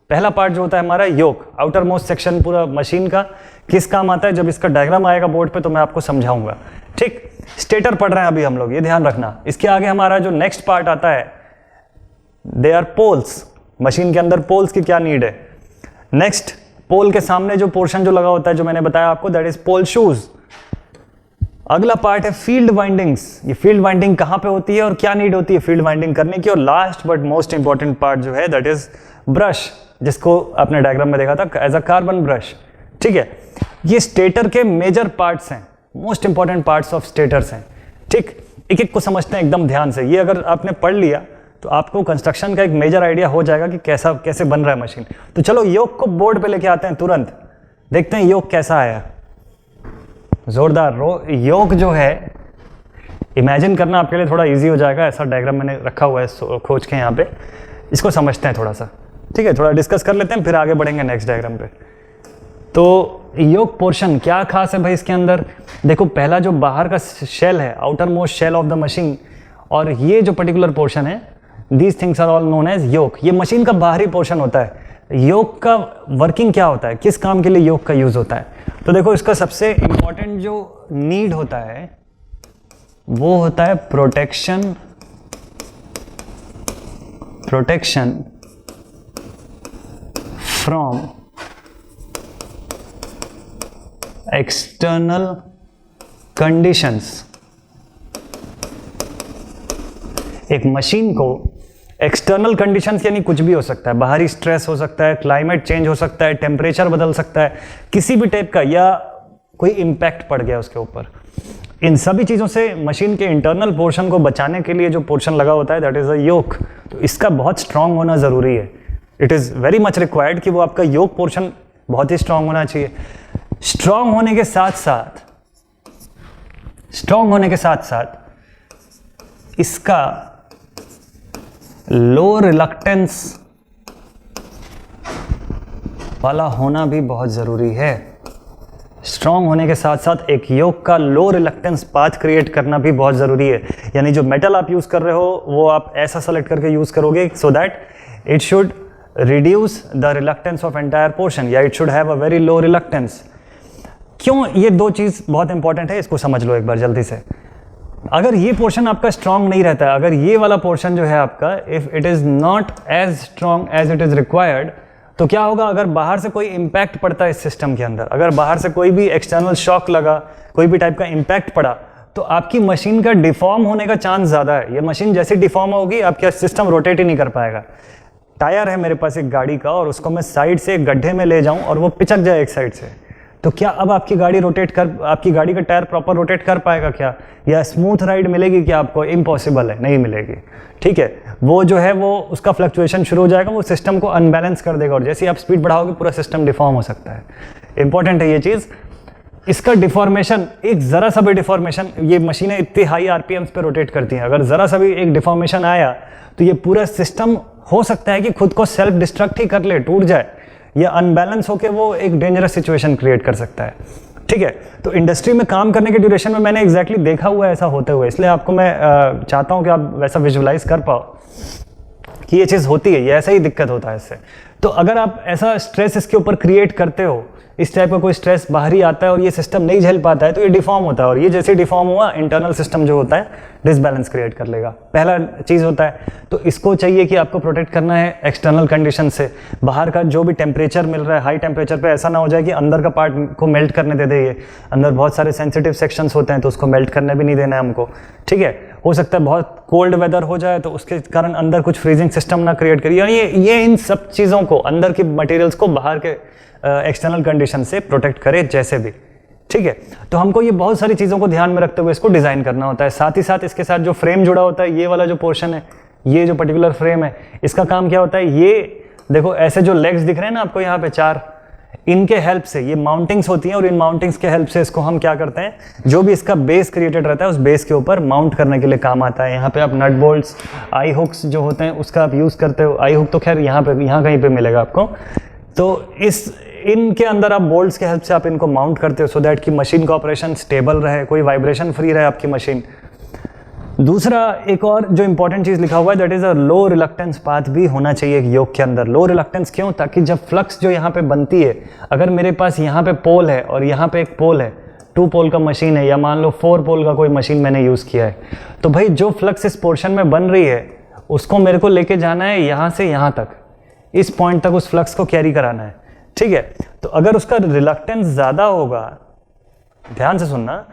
पहला पार्ट जो होता है हमारा योक, आउटर मोस्ट सेक्शन पूरा मशीन का किस काम आता है, जब इसका डायग्राम आएगा बोर्ड पे तो मैं आपको समझाऊंगा। ठीक, स्टेटर पढ़ रहे हैं अभी हम लोग, ये ध्यान रखना। इसके आगे हमारा जो नेक्स्ट पार्ट आता है, दे आर पोल्स। मशीन के अंदर पोल्स की क्या नीड है। नेक्स्ट, पोल के सामने जो पोर्शन जो लगा होता है, जो मैंने बताया आपको, दैट इज पोल शूज। अगला पार्ट है फील्ड वाइंडिंग्स। ये फील्ड वाइंडिंग कहाँ पे होती है और क्या नीड होती है फील्ड वाइंडिंग करने की। और last but most important part जो है, दैट इज ब्रश, जिसको आपने डायग्राम में देखा था एज अ कार्बन ब्रश। ठीक है, ये स्टेटर के मेजर पार्ट्स हैं, मोस्ट इंपॉर्टेंट पार्ट्स ऑफ स्टेटर्स हैं। ठीक, एक एक को समझते हैं एकदम ध्यान से। ये अगर आपने पढ़ लिया तो आपको कंस्ट्रक्शन का एक मेजर आइडिया हो जाएगा कि कैसे बन रहा है मशीन। तो चलो योक को बोर्ड पे लेके आते हैं तुरंत, देखते हैं योक कैसा आया। जोरदार। योक जो है, इमेजिन करना आपके लिए थोड़ा इजी हो जाएगा। ऐसा डायग्राम मैंने रखा हुआ है खोज के यहाँ पे, इसको समझते हैं थोड़ा सा। ठीक है, थोड़ा डिस्कस कर लेते हैं, फिर आगे बढ़ेंगे नेक्स्ट डायग्राम पे। तो योक पोर्शन क्या खास है भाई इसके अंदर। देखो, पहला जो बाहर का शेल है, outermost shell of the machine, और ये जो पर्टिकुलर पोर्शन है, these things are all known as yoke. ये मशीन का बाहरी पोर्शन होता है। योक का वर्किंग क्या होता है, किस काम के लिए योक का यूज होता है। तो देखो, इसका सबसे इंपॉर्टेंट जो नीड होता है वो होता है प्रोटेक्शन फ्रॉम एक्सटर्नल कंडीशंस। एक मशीन को एक्सटर्नल कंडीशंस यानी कुछ भी हो सकता है, बाहरी स्ट्रेस हो सकता है, क्लाइमेट चेंज हो सकता है, टेम्परेचर बदल सकता है, किसी भी टाइप का, या कोई इम्पैक्ट पड़ गया उसके ऊपर। इन सभी चीज़ों से मशीन के इंटरनल पोर्शन को बचाने के लिए जो पोर्शन लगा होता है, दैट इज अ योक। तो इसका बहुत स्ट्रांग होना ज़रूरी है। It is very much required कि वो आपका योक पोर्शन बहुत ही स्ट्रांग होना चाहिए। स्ट्रांग होने के साथ साथ इसका लो रिलक्टेंस वाला होना भी बहुत ज़रूरी है। स्ट्रांग होने के साथ साथ एक योक का लो रिलक्टेंस पाथ क्रिएट करना भी बहुत ज़रूरी है। यानी जो मेटल आप यूज़ कर रहे हो वो आप ऐसा सेलेक्ट करके यूज़ करोगे so that it should reduce the reluctance of entire portion, या it should have a very low reluctance. क्यों ये दो चीज़ बहुत इंपॉर्टेंट है, इसको समझ लो एक बार जल्दी से। अगर ये पोर्शन आपका स्ट्रांग नहीं रहता है, अगर ये वाला पोर्शन जो है आपका, if it is not as strong as it is required, तो क्या होगा, अगर बाहर से कोई इम्पैक्ट पड़ता है इस सिस्टम के अंदर, अगर बाहर से कोई भी एक्सटर्नल शॉक लगा, कोई भी टाइप का इम्पैक्ट पड़ा, तो आपकी मशीन का डिफॉर्म होने का चांस ज़्यादा है। ये मशीन जैसे डिफॉर्म होगी, आपका सिस्टम रोटेट ही नहीं कर पाएगा। टायर है मेरे पास एक गाड़ी का, और उसको मैं साइड से एक गड्ढे में ले जाऊं और वो पिचक जाए एक साइड से, तो क्या अब आपकी गाड़ी आपकी गाड़ी का टायर प्रॉपर रोटेट कर पाएगा क्या, या स्मूथ राइड मिलेगी क्या आपको? इम्पॉसिबल है, नहीं मिलेगी। ठीक है, वो जो है वो उसका फ्लक्चुएशन शुरू हो जाएगा, वो सिस्टम को अनबैलेंस कर देगा, और जैसे ही आप स्पीड बढ़ाओगे पूरा सिस्टम डिफॉर्म हो सकता है। इंपॉर्टेंट है ये चीज़। इसका डिफॉर्मेशन, एक ज़रा सा भी डिफॉर्मेशन, ये मशीनें इतनी हाई आरपीएम्स पे रोटेट करती हैं, अगर ज़रा सा भी एक डिफॉर्मेशन आया तो ये पूरा सिस्टम हो सकता है कि खुद को सेल्फ डिस्ट्रक्ट ही कर ले, टूट जाए, या अनबैलेंस होकर वो एक डेंजरस सिचुएशन क्रिएट कर सकता है। ठीक है, तो इंडस्ट्री में काम करने के ड्यूरेशन में मैंने एग्जैक्टली देखा हुआ है ऐसा होते हुए, इसलिए आपको मैं चाहता हूँ कि आप वैसा विजुअलाइज कर पाओ कि ये चीज़ होती है, ये ऐसा ही दिक्कत होता है इससे। तो अगर आप ऐसा स्ट्रेस इसके ऊपर क्रिएट करते हो, इस टाइप का कोई स्ट्रेस बाहरी आता है और ये सिस्टम नहीं झेल पाता है, तो ये डिफॉर्म होता है, और ये जैसे डिफॉर्म हुआ, इंटरनल सिस्टम जो होता है डिसबैलेंस क्रिएट कर लेगा। पहला चीज़ होता है, तो इसको चाहिए कि आपको प्रोटेक्ट करना है एक्सटर्नल कंडीशन से। बाहर का जो भी टेम्परेचर मिल रहा है, हाई टेम्परेचर पे ऐसा ना हो जाए कि अंदर का पार्ट को मेल्ट करने दे दे। ये अंदर बहुत सारे सेंसिटिव सेक्शंस होते हैं, तो उसको मेल्ट करने भी नहीं देना है हमको। ठीक है, हो सकता है बहुत कोल्ड वेदर हो जाए तो उसके कारण अंदर कुछ फ्रीजिंग सिस्टम ना क्रिएट करिए। ये इन सब चीज़ों को, अंदर की मटेरियल्स को बाहर के एक्सटर्नल कंडीशन से प्रोटेक्ट करे जैसे भी। ठीक है। तो हमको ये बहुत सारी चीज़ों को ध्यान में रखते हुए इसको डिज़ाइन करना होता है। साथ ही साथ इसके साथ जो फ्रेम जुड़ा होता है, ये वाला जो पोर्शन है, ये जो पर्टिकुलर फ्रेम है, इसका काम क्या होता है, ये देखो ऐसे जो लेग्स दिख रहे हैं ना आपको यहाँ पे 4, इनके हेल्प से ये माउंटिंग्स होती हैं और इन माउंटिंग्स के हेल्प से इसको हम क्या करते हैं, जो भी इसका बेस क्रिएटेड रहता है उस बेस के ऊपर माउंट करने के लिए काम आता है। यहाँ पे आप नट बोल्ट्स, आई हुक्स जो होते हैं उसका आप यूज़ करते हो। आई हुक तो खैर यहाँ कहीं पे मिलेगा आपको। तो इनके अंदर आप बोल्ट्स के हेल्प से आप इनको माउंट करते हो, सो दैट कि मशीन का ऑपरेशन स्टेबल रहे, कोई वाइब्रेशन फ्री रहे आपकी मशीन। दूसरा एक और जो इंपॉर्टेंट चीज़ लिखा हुआ है, that is a low reluctance path भी होना चाहिए एक योक के अंदर। लो रिलक्टेंस क्यों? ताकि जब फ्लक्स जो यहाँ पे बनती है, अगर मेरे पास यहाँ पे पोल है और यहाँ पे एक पोल है, 2 पोल का मशीन है, या मान लो 4 पोल का कोई मशीन मैंने यूज़ किया है, तो भाई जो फ्लक्स इस पोर्शन में बन रही है उसको मेरे को लेके जाना है यहाँ से यहाँ तक, इस पॉइंट तक उस फ्लक्स को कैरी कराना है, ठीक है। तो अगर उसका रिलक्टेंस ज़्यादा होगा, ध्यान से सुनना,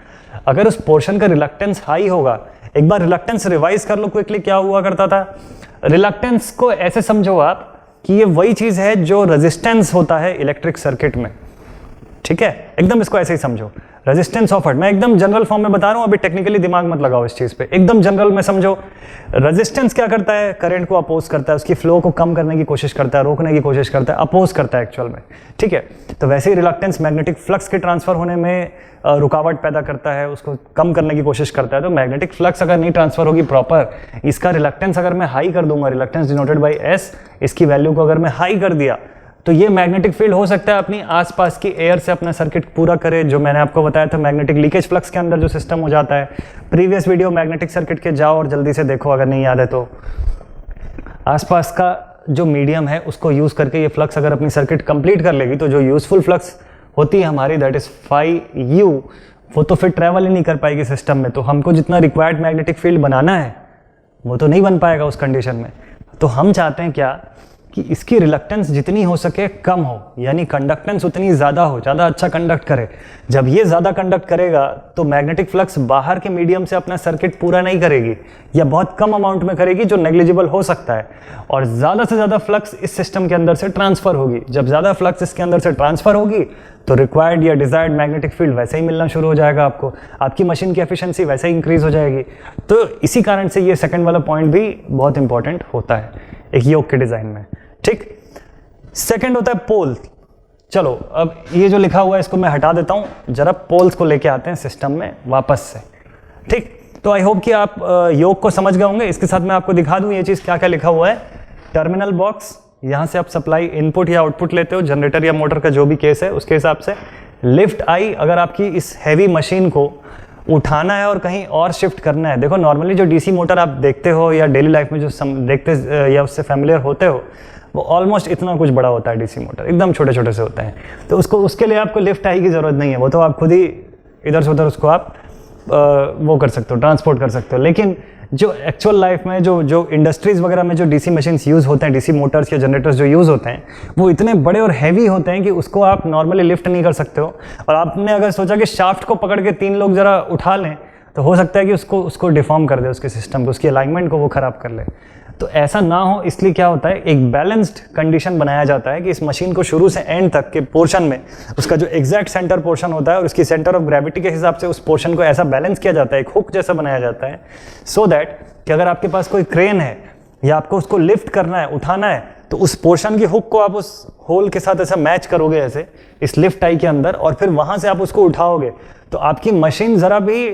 अगर उस पोर्शन का रिलक्टेंस हाई होगा, एक बार रिलक्टेंस रिवाइज कर लो क्विकली, क्या हुआ करता था। रिलक्टेंस को ऐसे समझो आप कि ये वही चीज़ है जो रेजिस्टेंस होता है इलेक्ट्रिक सर्किट में, ठीक है। एकदम इसको ऐसे ही समझो, रेजिस्टेंस ऑफ हट। मैं एकदम जनरल फॉर्म में बता रहा हूँ, अभी टेक्निकली दिमाग मत लगाओ इस चीज़ पे, एकदम जनरल में समझो। रेजिस्टेंस क्या करता है? करंट को अपोज करता है, उसकी फ्लो को कम करने की कोशिश करता है, रोकने की कोशिश करता है, अपोज करता है एक्चुअल में, ठीक है। तो वैसे ही रिलक्टेंस मैग्नेटिक फ्लक्स के ट्रांसफर होने में रुकावट पैदा करता है, उसको कम करने की कोशिश करता है। तो मैग्नेटिक फ्लक्स अगर नहीं ट्रांसफर होगी प्रॉपर, इसका रिलक्टेंस अगर मैं हाई कर दूंगा, रिलक्टेंस डिनोटेड बाई एस, इसकी वैल्यू को अगर मैं हाई कर दिया, तो ये मैग्नेटिक फील्ड हो सकता है अपनी आसपास की एयर से अपना सर्किट पूरा करे, जो मैंने आपको बताया था मैग्नेटिक लीकेज फ्लक्स के अंदर जो सिस्टम हो जाता है। प्रीवियस वीडियो मैग्नेटिक सर्किट के जाओ और जल्दी से देखो अगर नहीं याद है तो। आसपास का जो मीडियम है उसको यूज़ करके ये फ्लक्स अगर अपनी सर्किट कंप्लीट कर लेगी, तो जो यूजफुल फ्लक्स होती है हमारी, दैट इज φu, वो तो फिर ट्रैवल ही नहीं कर पाएगी सिस्टम में। तो हमको जितना रिक्वायर्ड मैग्नेटिक फील्ड बनाना है वो तो नहीं बन पाएगा उस कंडीशन में। तो हम चाहते हैं क्या कि इसकी रिलक्टेंस जितनी हो सके कम हो, यानी कंडक्टेंस उतनी ज़्यादा हो, ज़्यादा अच्छा कंडक्ट करे। जब ये ज़्यादा कंडक्ट करेगा तो मैग्नेटिक फ्लक्स बाहर के मीडियम से अपना सर्किट पूरा नहीं करेगी, या बहुत कम अमाउंट में करेगी जो नेग्लिजिबल हो सकता है, और ज़्यादा से ज़्यादा फ्लक्स इस सिस्टम के अंदर से ट्रांसफ़र होगी। जब ज़्यादा फ्लक्स इसके अंदर से ट्रांसफ़र होगी तो रिक्वायर्ड या डिज़ायर्ड मैग्नेटिक फील्ड वैसे ही मिलना शुरू हो जाएगा आपको, आपकी मशीन की एफिशिएंसी वैसे ही इंक्रीज़ हो जाएगी। तो इसी कारण से ये सेकंड वाला पॉइंट भी बहुत इंपॉर्टेंट होता है एक योक के डिज़ाइन में, ठीक। सेकंड होता है पोल। चलो अब ये जो लिखा हुआ है इसको मैं हटा देता हूँ, जरा पोल्स को लेके आते हैं सिस्टम में वापस से, ठीक। तो आई होप कि आप योक को समझ गए होंगे। इसके साथ मैं आपको दिखा दूँ ये चीज़ क्या क्या लिखा हुआ है। टर्मिनल बॉक्स, यहाँ से आप सप्लाई इनपुट या आउटपुट लेते हो, जनरेटर या मोटर का जो भी केस है उसके हिसाब से। लिफ्ट आई, अगर आपकी इस हैवी मशीन को उठाना है और कहीं और शिफ्ट करना है। देखो नॉर्मली जो डीसी मोटर आप देखते हो या डेली लाइफ में जो देखते या उससे फैमिलियर होते हो, वो ऑलमोस्ट इतना कुछ बड़ा होता है डीसी मोटर, एकदम छोटे छोटे से होते हैं। तो उसके लिए आपको लिफ्ट आई की ज़रूरत नहीं है, वो तो आप खुद ही इधर से उधर उसको आप वो कर सकते हो, ट्रांसपोर्ट कर सकते हो। लेकिन जो एक्चुअल लाइफ में जो इंडस्ट्रीज़ वगैरह में जो डीसी मशीन्स यूज़ होते हैं, डीसी मोटर्स या जनरेटर्स जो यूज़ होते हैं, वो इतने बड़े और हैवी होते हैं कि उसको आप नॉर्मली लिफ्ट नहीं कर सकते हो। और आपने अगर सोचा कि शाफ्ट को पकड़ के 3 लोग ज़रा उठा लें, तो हो सकता है कि उसको डिफॉर्म कर दे, उसके सिस्टम को, उसकी अलाइनमेंट को वो ख़राब कर ले। तो ऐसा ना हो इसलिए क्या होता है, एक बैलेंस्ड कंडीशन बनाया जाता है कि इस मशीन को शुरू से एंड तक के पोर्शन में उसका जो एग्जैक्ट सेंटर पोर्शन होता है और उसकी सेंटर ऑफ ग्रेविटी के हिसाब से उस पोर्शन को ऐसा बैलेंस किया जाता है, एक हुक जैसा बनाया जाता है, सो दैट कि अगर आपके पास कोई क्रेन है या आपको उसको लिफ्ट करना है, उठाना है, तो उस पोर्शन की हुक को आप उस होल के साथ ऐसा मैच करोगे ऐसे इस लिफ्ट आई के अंदर, और फिर वहाँ से आप उसको उठाओगे, तो आपकी मशीन ज़रा भी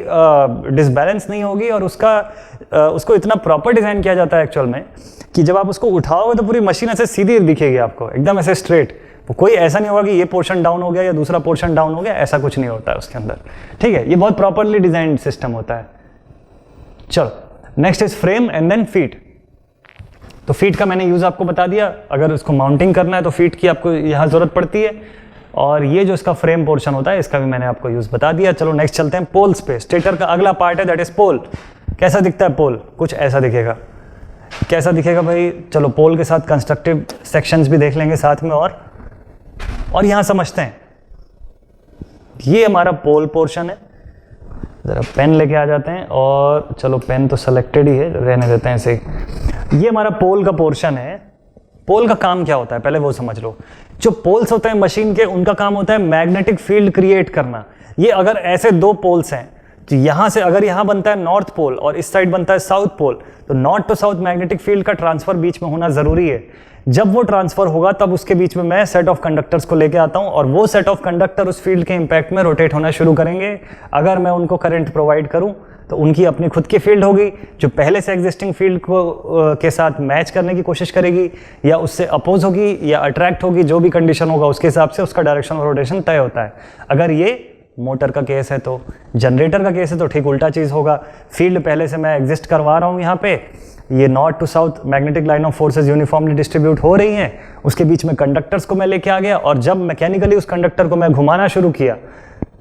डिसबैलेंस नहीं होगी। और उसको इतना प्रॉपर डिज़ाइन किया जाता है एक्चुअल में कि जब आप उसको उठाओगे तो पूरी मशीन ऐसे सीधी दिखेगी आपको, एकदम ऐसे स्ट्रेट। वो कोई ऐसा नहीं होगा कि ये पोर्शन डाउन हो गया या दूसरा पोर्शन डाउन हो गया, ऐसा कुछ नहीं होता है उसके अंदर, ठीक है। ये बहुत प्रॉपरली डिज़ाइंड सिस्टम होता है। चलो next is frame and then feet. तो फीट का मैंने यूज़ आपको बता दिया, अगर उसको माउंटिंग करना है तो फीट की आपको यहाँ ज़रूरत पड़ती है। और ये जो इसका फ्रेम पोर्शन होता है इसका भी मैंने आपको यूज़ बता दिया। चलो नेक्स्ट चलते हैं पोल्स पे। स्टेटर का अगला पार्ट है दैट इज पोल। कैसा दिखता है पोल? कुछ ऐसा दिखेगा। कैसा दिखेगा भाई? चलो पोल के साथ कंस्ट्रक्टिव सेक्शंस भी देख लेंगे साथ में, और यहाँ समझते हैं। ये हमारा पोल पोर्शन है। ज़रा पेन लेके आ जाते हैं, और चलो पेन तो सेलेक्टेड ही है, रहने देते हैं ऐसे ही। ये हमारा पोल का पोर्शन है। पोल का काम क्या होता है पहले वो समझ लो। जो पोल्स होते हैं मशीन के, उनका काम होता है मैग्नेटिक फील्ड क्रिएट करना। ये अगर ऐसे दो पोल्स हैं, तो यहां से अगर यहां बनता है नॉर्थ पोल और इस साइड बनता है साउथ पोल, तो north to south magnetic field का ट्रांसफर बीच में होना जरूरी है। जब वो ट्रांसफर होगा तब उसके बीच में मैं सेट ऑफ कंडक्टर्स को लेके आता हूं और वो सेट ऑफ कंडक्टर उस फील्ड के इंपैक्ट में रोटेट होना शुरू करेंगे। अगर मैं उनको करंट प्रोवाइड करूं तो उनकी अपनी खुद की फील्ड होगी जो पहले से एग्जिस्टिंग फील्ड को के साथ मैच करने की कोशिश करेगी, या उससे अपोज होगी या अट्रैक्ट होगी। जो भी कंडीशन होगा उसके हिसाब से उसका डायरेक्शन ऑफ रोटेशन तय होता है। अगर ये मोटर का केस है तो जनरेटर का केस है तो ठीक उल्टा चीज़ होगा। फील्ड पहले से मैं एग्जिस्ट करवा रहा हूँ यहाँ पे, ये north to south magnetic line of forces uniformly distribute हो रही हैं, उसके बीच में कंडक्टर्स को मैं लेके आ गया और जब मैकेनिकली उस कंडक्टर को मैं घुमाना शुरू किया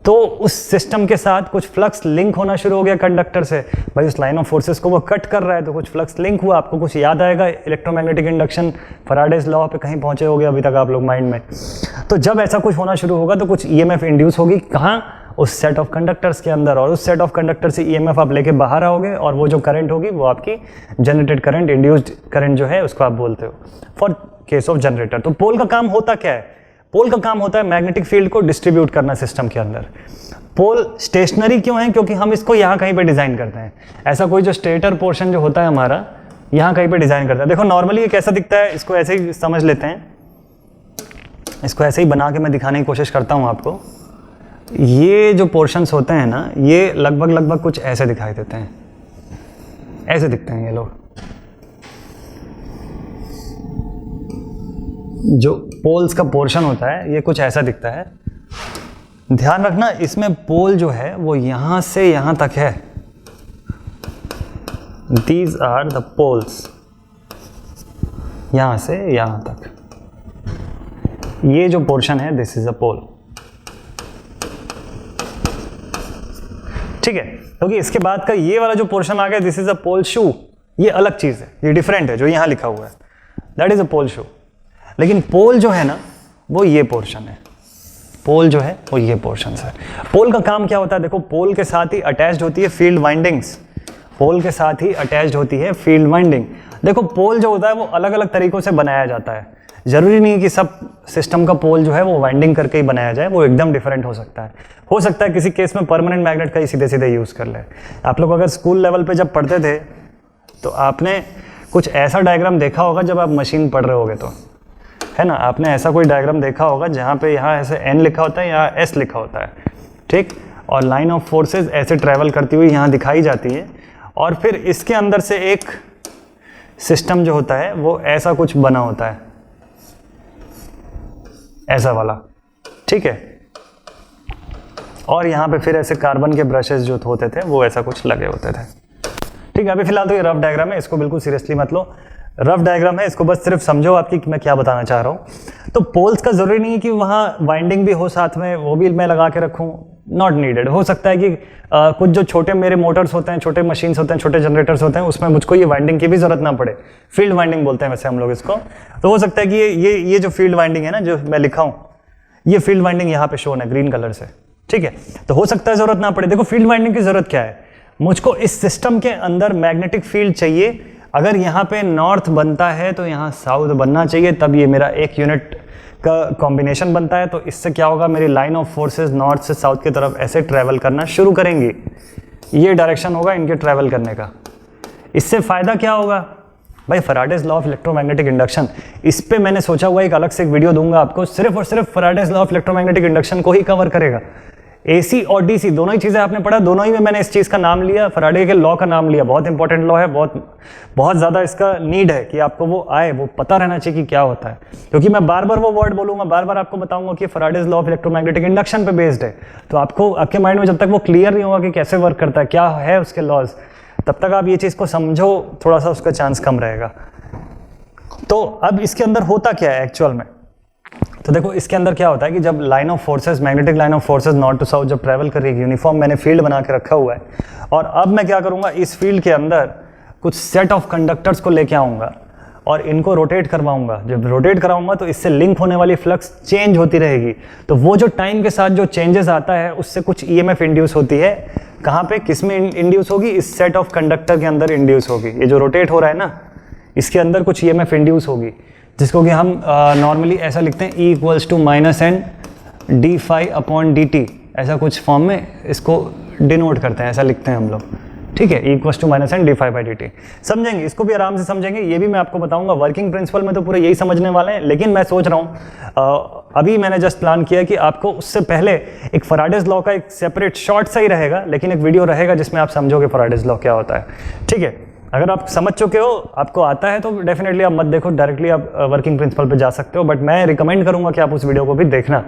तो उस सिस्टम के साथ कुछ फ्लक्स लिंक होना शुरू हो गया कंडक्टर से। भाई उस लाइन ऑफ फोर्सेस को वो कट कर रहा है तो कुछ फ्लक्स लिंक हुआ। आपको कुछ याद आएगा इलेक्ट्रोमैग्नेटिक इंडक्शन, फैराडेज लॉ पे कहीं पहुंचे होगे अभी तक आप लोग माइंड में। तो जब ऐसा कुछ होना शुरू होगा तो कुछ ईएमएफ इंड्यूस होगी, कहाँ? उस सेट ऑफ कंडक्टर्स के अंदर, और उस सेट ऑफ कंडक्टर से ईएमएफ आप लेके बाहर आओगे और वो जो करंट होगी वो आपकी जनरेटेड करंट, इंड्यूस्ड करंट जो है उसको आप बोलते हो फॉर केस ऑफ जनरेटर। तो पोल का काम होता क्या है? पोल का काम होता है मैग्नेटिक फील्ड को डिस्ट्रीब्यूट करना सिस्टम के अंदर। पोल स्टेशनरी क्यों है? क्योंकि हम इसको यहाँ कहीं पे डिजाइन करते हैं। ऐसा कोई जो स्टेटर पोर्शन जो होता है हमारा यहाँ कहीं पे डिजाइन करता है। देखो नॉर्मली ये कैसा दिखता है, इसको ऐसे ही समझ लेते हैं, इसको ऐसे ही बना के मैं दिखाने की कोशिश करता हूँ आपको। ये जो पोर्शंस होते हैं ना, ये लगभग कुछ ऐसे दिखाई देते हैं, ऐसे दिखते हैं ये लोग। जो पोल्स का पोर्शन होता है ये कुछ ऐसा दिखता है। ध्यान रखना इसमें पोल जो है वो यहां से यहां तक है। दीज आर द पोल्स, यहां से यहां तक ये जो पोर्शन है दिस इज अ पोल। ठीक है, क्योंकि इसके बाद का ये वाला जो पोर्शन आ गया दिस इज अ पोल शू, ये अलग चीज है, ये डिफरेंट है। जो यहां लिखा हुआ है दैट इज अ पोल शू। लेकिन पोल जो है ना वो ये पोर्शन है, पोल जो है वो ये पोर्शन है। पोल का काम क्या होता है? देखो पोल के साथ ही अटैच्ड होती है फील्ड वाइंडिंग्स, पोल के साथ ही अटैच्ड होती है फील्ड वाइंडिंग। देखो पोल जो होता है वो अलग अलग तरीकों से बनाया जाता है। जरूरी नहीं कि सब सिस्टम का पोल जो है वो वाइंडिंग करके ही बनाया जाए, वो एकदम डिफरेंट हो सकता है। हो सकता है किसी केस में परमानेंट मैग्नेट का ही सीधे सीधे यूज कर ले। आप लोग अगर स्कूल लेवल पे जब पढ़ते थे तो आपने कुछ ऐसा डायग्राम देखा होगा जब आप मशीन पढ़ रहे होगे तो, है ना? आपने ऐसा कोई डायग्राम देखा होगा जहाँ पे यहाँ ऐसे एन लिखा होता है, यहाँ एस लिखा होता है, ठीक, और लाइन ऑफ फोर्सेस ऐसे ट्रेवल करती हुई यहाँ दिखाई जाती है, और फिर इसके अंदर से एक सिस्टम जो होता है वो ऐसा कुछ बना होता है, ऐसा वाला, ठीक है, और यहाँ पे फिर ऐसे कार्बन के ब्रशेस जो होते थे वो ऐसा कुछ लगे होते थे। ठीक है, अभी फिलहाल तो ये रफ डायग्राम है, इसको बिल्कुल सीरियसली मत लो, रफ डायग्राम है, इसको बस सिर्फ समझो आपकी कि मैं क्या बताना चाह रहा हूँ। तो पोल्स का जरूरी नहीं है कि वहाँ वाइंडिंग भी हो साथ में, वो भी मैं लगा के रखूँ, नॉट नीडेड। हो सकता है कि कुछ जो छोटे मेरे मोटर्स होते हैं, छोटे मशीन्स होते हैं, छोटे जनरेटर्स होते हैं, उसमें मुझको ये वाइंडिंग की भी जरूरत ना पड़े। फील्ड वाइंडिंग बोलते हैं वैसे हम लोग इसको। तो हो सकता है कि ये जो फील्ड वाइंडिंग है ना, जो मैं लिखा हूँ, ये फील्ड वाइंडिंग यहाँ पे शोन है ग्रीन कलर से, ठीक है। तो हो सकता है जरूरत ना पड़े। देखो फील्ड वाइंडिंग की जरूरत क्या है, मुझको इस सिस्टम के अंदर मैग्नेटिक फील्ड चाहिए। अगर यहाँ पे नॉर्थ बनता है तो यहाँ साउथ बनना चाहिए, तब ये मेरा एक यूनिट का कॉम्बिनेशन बनता है। तो इससे क्या होगा, मेरी लाइन ऑफ फोर्सेस नॉर्थ से साउथ की तरफ ऐसे ट्रेवल करना शुरू करेंगी। ये डायरेक्शन होगा इनके ट्रेवल करने का। इससे फायदा क्या होगा भाई, Faraday's law of electromagnetic induction, इस पे मैंने सोचा हुआ एक अलग से एक वीडियो दूंगा आपको, सिर्फ और सिर्फ Faraday's law of electromagnetic induction को ही कवर करेगा। एसी और डीसी दोनों ही चीजें आपने पढ़ा, दोनों ही में मैंने इस चीज का नाम लिया, फैराडे के लॉ का नाम लिया। बहुत इंपॉर्टेंट लॉ है, बहुत ज्यादा इसका नीड है कि आपको वो आए, वो पता रहना चाहिए कि क्या होता है, क्योंकि मैं बार बार वो वर्ड बोलूंगा, बार बार आपको बताऊंगा कि Faraday's law of electromagnetic induction पे बेस्ड है। तो आपको आपके माइंड में जब तक वो क्लियर नहीं होगा कि कैसे वर्क करता है, क्या है उसके लॉज, तब तक आप ये चीज को समझो, थोड़ा सा उसका चांस कम रहेगा। तो अब इसके अंदर होता क्या है एक्चुअल में, तो देखो इसके अंदर क्या होता है कि जब line of forces, magnetic line of forces north to south जब ट्रैवल कर रही है, यूनिफॉर्म मैंने फील्ड बना के रखा हुआ है, और अब मैं क्या करूंगा, इस फील्ड के अंदर कुछ सेट ऑफ कंडक्टर्स को लेके आऊंगा और इनको रोटेट करवाऊंगा। जब रोटेट कराऊंगा तो इससे लिंक होने वाली फ्लक्स चेंज होती रहेगी। तो वो जो टाइम के साथ जो चेंजेस आता है उससे कुछ ईएमएफ इंड्यूस होती है। कहाँ पे, किस में इंड्यूस होगी, इस सेट ऑफ कंडक्टर के अंदर इंड्यूस होगी। ये जो रोटेट हो रहा है ना, इसके अंदर कुछ ईएमएफ इंड्यूस होगी, जिसको कि हम नॉर्मली ऐसा लिखते हैं E equals to minus N d phi upon d t, ऐसा कुछ फॉर्म में इसको डिनोट करते हैं, ऐसा लिखते हैं हम लोग, ठीक है। E equals to minus N d phi by d t समझेंगे, इसको भी आराम से समझेंगे, ये भी मैं आपको बताऊंगा। वर्किंग प्रिंसिपल में तो पूरा यही समझने वाले हैं, लेकिन मैं सोच रहा हूँ अभी मैंने जस्ट प्लान किया कि आपको उससे पहले एक फैराडेज लॉ का एक सेपरेट शॉर्ट सा ही रहेगा, लेकिन एक वीडियो रहेगा जिसमें आप समझोगे फैराडेज लॉ क्या होता है, ठीक है। अगर आप समझ चुके हो, आपको आता है, तो डेफिनेटली आप मत देखो, डायरेक्टली आप वर्किंग प्रिंसिपल पे जा सकते हो, बट मैं रिकमेंड करूंगा कि आप उस वीडियो को भी देखना,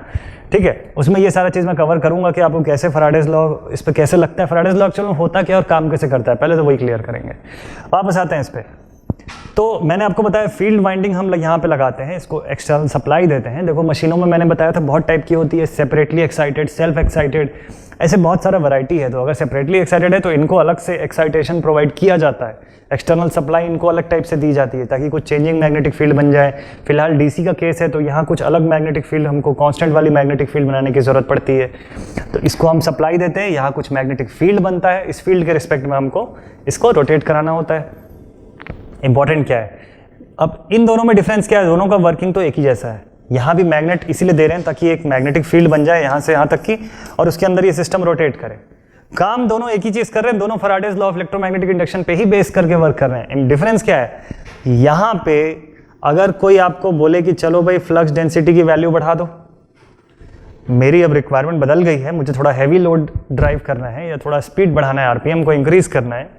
ठीक है। उसमें ये सारा चीज़ मैं कवर करूंगा कि आपको कैसे फैराडेज लॉ, इस पर कैसे लगता है फैराडेज लॉ, चलो होता क्या और काम कैसे करता है, पहले तो वही क्लियर करेंगे। वापस आते हैं इस पर। तो मैंने आपको बताया फील्ड वाइंडिंग हम यहाँ पे लगाते हैं, इसको एक्सटर्नल सप्लाई देते हैं। देखो मशीनों में मैंने बताया था बहुत टाइप की होती है, सेपरेटली एक्साइटेड, सेल्फ एक्साइटेड, ऐसे बहुत सारा वैरायटी है। तो अगर सेपरेटली एक्साइटेड है तो इनको अलग से एक्साइटेशन प्रोवाइड किया जाता है, एक्सटर्नल सप्लाई इनको अलग टाइप से दी जाती है ताकि कुछ चेंजिंग मैग्नेटिक फील्ड बन जाए। फिलहाल डीसी का केस है तो यहाँ कुछ अलग मैग्नेटिक फील्ड, हमको कांस्टेंट वाली मैग्नेटिक फील्ड बनाने की जरूरत पड़ती है, तो इसको हम सप्लाई देते हैं, यहाँ कुछ मैग्नेटिक फील्ड बनता है, इस फील्ड के रिस्पेक्ट में हमको इसको रोटेट कराना होता है। इंपॉर्टेंट क्या है, अब इन दोनों में डिफरेंस क्या है, दोनों का वर्किंग तो एक ही जैसा है। यहाँ भी मैग्नेट इसीलिए दे रहे हैं ताकि एक मैग्नेटिक फील्ड बन जाए यहाँ से यहाँ तक की, और उसके अंदर ये सिस्टम रोटेट करे। काम दोनों एक ही चीज कर रहे हैं, दोनों Faraday's law of electromagnetic induction पे ही बेस करके वर्क कर रहे हैं। डिफरेंस क्या है, यहाँ पे अगर कोई आपको बोले कि चलो भाई फ्लक्स डेंसिटी की वैल्यू बढ़ा दो, मेरी अब रिक्वायरमेंट बदल गई है, मुझे थोड़ा हैवी लोड ड्राइव करना है या थोड़ा स्पीड बढ़ाना है, आरपीएम को इंक्रीज करना है,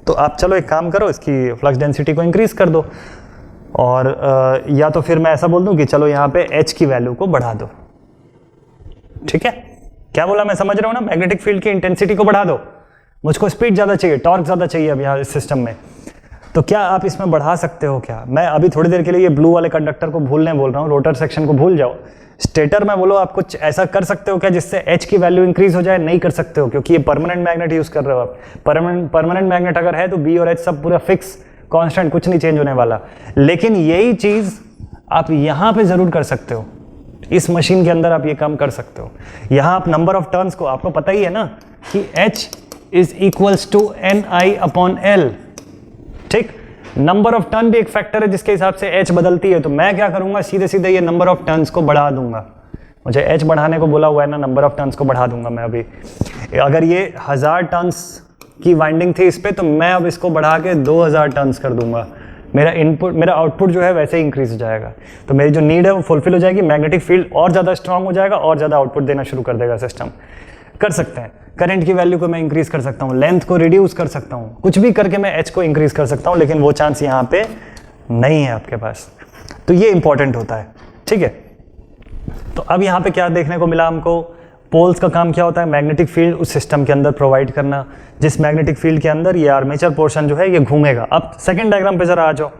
तो आप चलो एक काम करो, इसकी फ्लक्स डेंसिटी को इंक्रीज कर दो, और या तो फिर मैं ऐसा बोल दूं कि चलो यहाँ पे H की वैल्यू को बढ़ा दो, ठीक है। क्या बोला मैं, समझ रहा हूँ ना, मैग्नेटिक फील्ड की इंटेंसिटी को बढ़ा दो, मुझको स्पीड ज़्यादा चाहिए, टॉर्क ज़्यादा चाहिए अब यहाँ इस सिस्टम में, तो क्या आप इसमें बढ़ा सकते हो क्या। मैं अभी थोड़ी देर के लिए ये ब्लू वाले कंडक्टर को भूलने बोल रहा हूँ, रोटर सेक्शन को भूल जाओ, स्टेटर में बोलो आप कुछ ऐसा कर सकते हो क्या जिससे H की वैल्यू इंक्रीज हो जाए, नहीं कर सकते हो, क्योंकि ये परमानेंट मैग्नेट यूज कर रहे हो आप। परमानेंट मैग्नेट अगर है तो B और H सब पूरा फिक्स कांस्टेंट, कुछ नहीं चेंज होने वाला। लेकिन यही चीज आप यहां पे जरूर कर सकते हो, इस मशीन के अंदर आप ये काम कर सकते हो। यहां आप नंबर ऑफ टर्न्स को, आपको पता ही है ना कि H is equals to NI upon L, ठीक। नंबर ऑफ टर्न भी एक फैक्टर है जिसके हिसाब से H बदलती है, तो मैं क्या करूंगा, सीधे सीधे ये नंबर ऑफ टर्न्स को बढ़ा दूंगा। मुझे H बढ़ाने को बोला हुआ है ना, नंबर ऑफ टर्न्स को बढ़ा दूंगा मैं अभी। अगर ये 1000 टर्न्स की वाइंडिंग थी इस पे, तो मैं अब इसको बढ़ा के 2000 टर्न्स कर दूंगा। मेरा आउटपुट जो है वैसे ही इंक्रीज हो जाएगा, तो मेरी जो नीड है वो फुलफिल हो जाएगी, मैग्नेटिक फील्ड और ज़्यादा स्ट्रांग हो जाएगा और ज़्यादा आउटपुट देना शुरू कर देगा सिस्टम। कर सकते हैं, करंट की वैल्यू को मैं इंक्रीज कर सकता हूँ, लेंथ को रिड्यूस कर सकता हूँ, कुछ भी करके मैं H को इंक्रीज कर सकता हूँ, लेकिन वो चांस यहाँ पे नहीं है आपके पास, तो ये इंपॉर्टेंट होता है, ठीक है। तो अब यहाँ पे क्या देखने को मिला हमको, पोल्स का काम क्या होता है, मैग्नेटिक फील्ड उस सिस्टम के अंदर प्रोवाइड करना, जिस मैग्नेटिक फील्ड के अंदर ये आर्मेचर पोर्शन जो है ये घूमेगा। अब सेकंड डायग्राम पे जरा आ जाओ,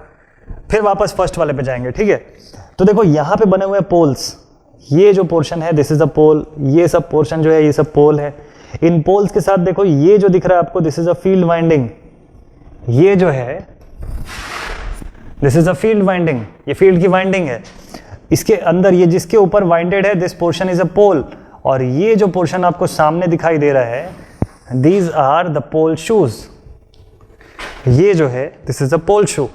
फिर वापस फर्स्ट वाले पे जाएंगे, ठीक है। तो देखो यहाँ पे बने हुए पोल्स, ये जो पोर्शन है दिस इज अ पोल, ये सब पोर्शन जो है ये सब पोल है। इन पोल्स के साथ देखो ये जो दिख रहा है आपको, this is a field winding, ये जो है this is a field winding, ये फील्ड की वाइंडिंग है। इसके अंदर ये जिसके ऊपर वाइंडेड है, दिस पोर्शन इज अ पोल, और ये जो पोर्शन आपको सामने दिखाई दे रहा है, these are the pole shoes, ये जो है दिस इज अ पोल शू,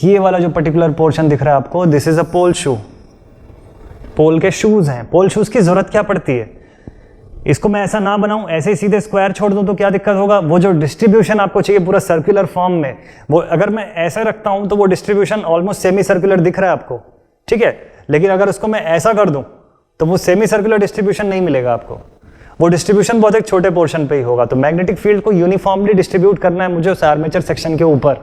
ये वाला जो पर्टिकुलर पोर्शन दिख रहा है आपको, दिस इज अ पोल शू, पोल के शूज हैं। पोल शूज की जरूरत क्या पड़ती है, इसको मैं ऐसा ना बनाऊं, ऐसे ही सीधे स्क्वायर छोड़ दूं तो क्या दिक्कत होगा, वो जो डिस्ट्रीब्यूशन आपको चाहिए पूरा सर्कुलर फॉर्म में, वो अगर मैं ऐसा रखता हूं तो वो डिस्ट्रीब्यूशन ऑलमोस्ट सेमी सर्कुलर दिख रहा है आपको, ठीक है। लेकिन अगर उसको मैं ऐसा कर दूं तो वो सेमी सर्कुलर डिस्ट्रीब्यूशन नहीं मिलेगा आपको, वो डिस्ट्रीब्यूशन बहुत एक छोटे पोर्शन पे ही होगा। तो मैग्नेटिक फील्ड को यूनिफॉर्मली डिस्ट्रीब्यूट करना है मुझे उस आर्मेचर सेक्शन के ऊपर,